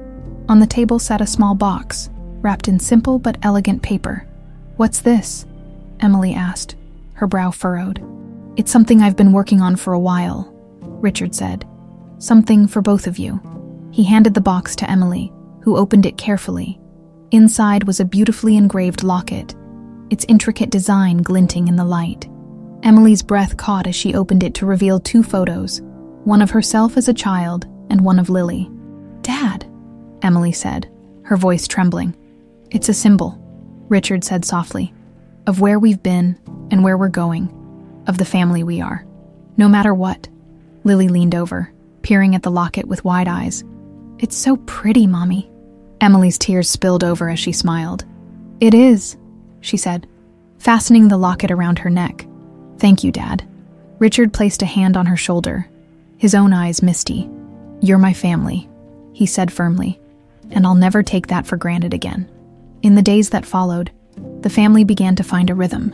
On the table sat a small box, wrapped in simple but elegant paper. "What's this?" Emily asked, her brow furrowed. "It's something I've been working on for a while," Richard said. "Something for both of you." He handed the box to Emily, who opened it carefully. Inside was a beautifully engraved locket, its intricate design glinting in the light. Emily's breath caught as she opened it to reveal 2 photos, one of herself as a child and one of Lily. "Dad," Emily said, her voice trembling. "It's a symbol," Richard said softly, "of where we've been and where we're going, of the family we are. No matter what." Lily leaned over, peering at the locket with wide eyes. "It's so pretty, Mommy." Emily's tears spilled over as she smiled. "It is," she said, fastening the locket around her neck. "Thank you, Dad." Richard placed a hand on her shoulder, his own eyes misty. "You're my family," he said firmly, "and I'll never take that for granted again." In the days that followed, the family began to find a rhythm.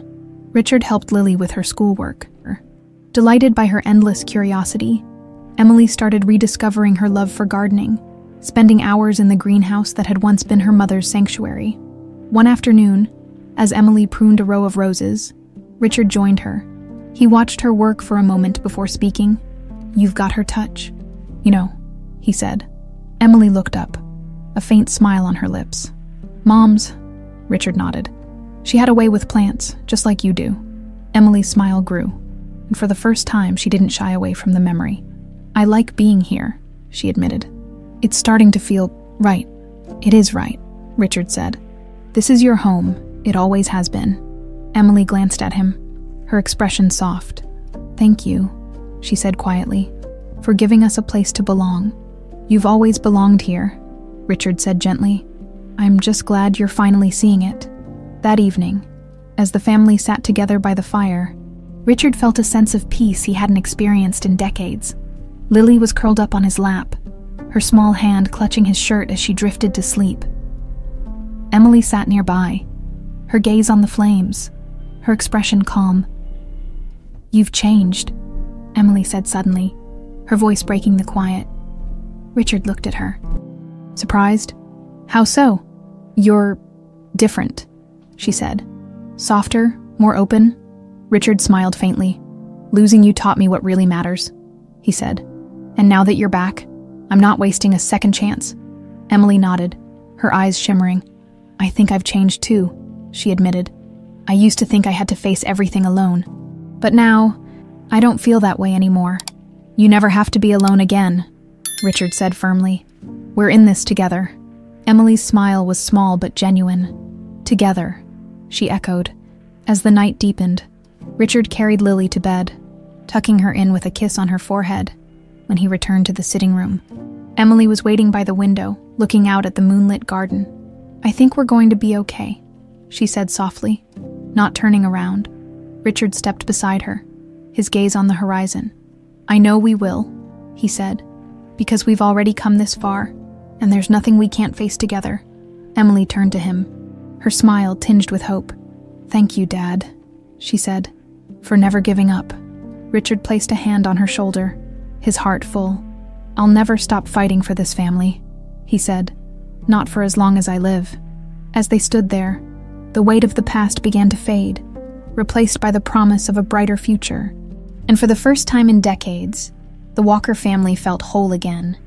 Richard helped Lily with her schoolwork. Delighted by her endless curiosity, Emily started rediscovering her love for gardening, spending hours in the greenhouse that had once been her mother's sanctuary. One afternoon, as Emily pruned a row of roses, Richard joined her. He watched her work for a moment before speaking. "You've got her touch, you know," he said. Emily looked up, a faint smile on her lips. "Mom's," Richard nodded. "She had a way with plants, just like you do." Emily's smile grew, and for the first time she didn't shy away from the memory. "I like being here," she admitted. "It's starting to feel right." "It is right," Richard said. "This is your home. It always has been." Emily glanced at him, her expression soft. "Thank you," she said quietly, "for giving us a place to belong." "You've always belonged here," Richard said gently. "I'm just glad you're finally seeing it." That evening, as the family sat together by the fire, Richard felt a sense of peace he hadn't experienced in decades. Lily was curled up on his lap, her small hand clutching his shirt as she drifted to sleep. Emily sat nearby, her gaze on the flames, her expression calm. "You've changed," Emily said suddenly, her voice breaking the quiet. Richard looked at her, surprised. "How so?" "You're different," she said. "Softer, more open." Richard smiled faintly. "Losing you taught me what really matters," he said. "And now that you're back, I'm not wasting a second chance." Emily nodded, her eyes shimmering. "I think I've changed too," she admitted. "I used to think I had to face everything alone. But now, I don't feel that way anymore." "You never have to be alone again," Richard said firmly. "We're in this together." Emily's smile was small but genuine. "Together," she echoed. As the night deepened, Richard carried Lily to bed, tucking her in with a kiss on her forehead. When he returned to the sitting room, Emily was waiting by the window, looking out at the moonlit garden. "I think we're going to be okay," she said softly, not turning around. Richard stepped beside her, his gaze on the horizon. "I know we will," he said, "because we've already come this far, and there's nothing we can't face together." Emily turned to him, her smile tinged with hope. "Thank you, Dad," she said, "for never giving up." Richard placed a hand on her shoulder, his heart full. "I'll never stop fighting for this family," he said, "not for as long as I live." As they stood there, the weight of the past began to fade, replaced by the promise of a brighter future. And for the first time in decades, the Walker family felt whole again.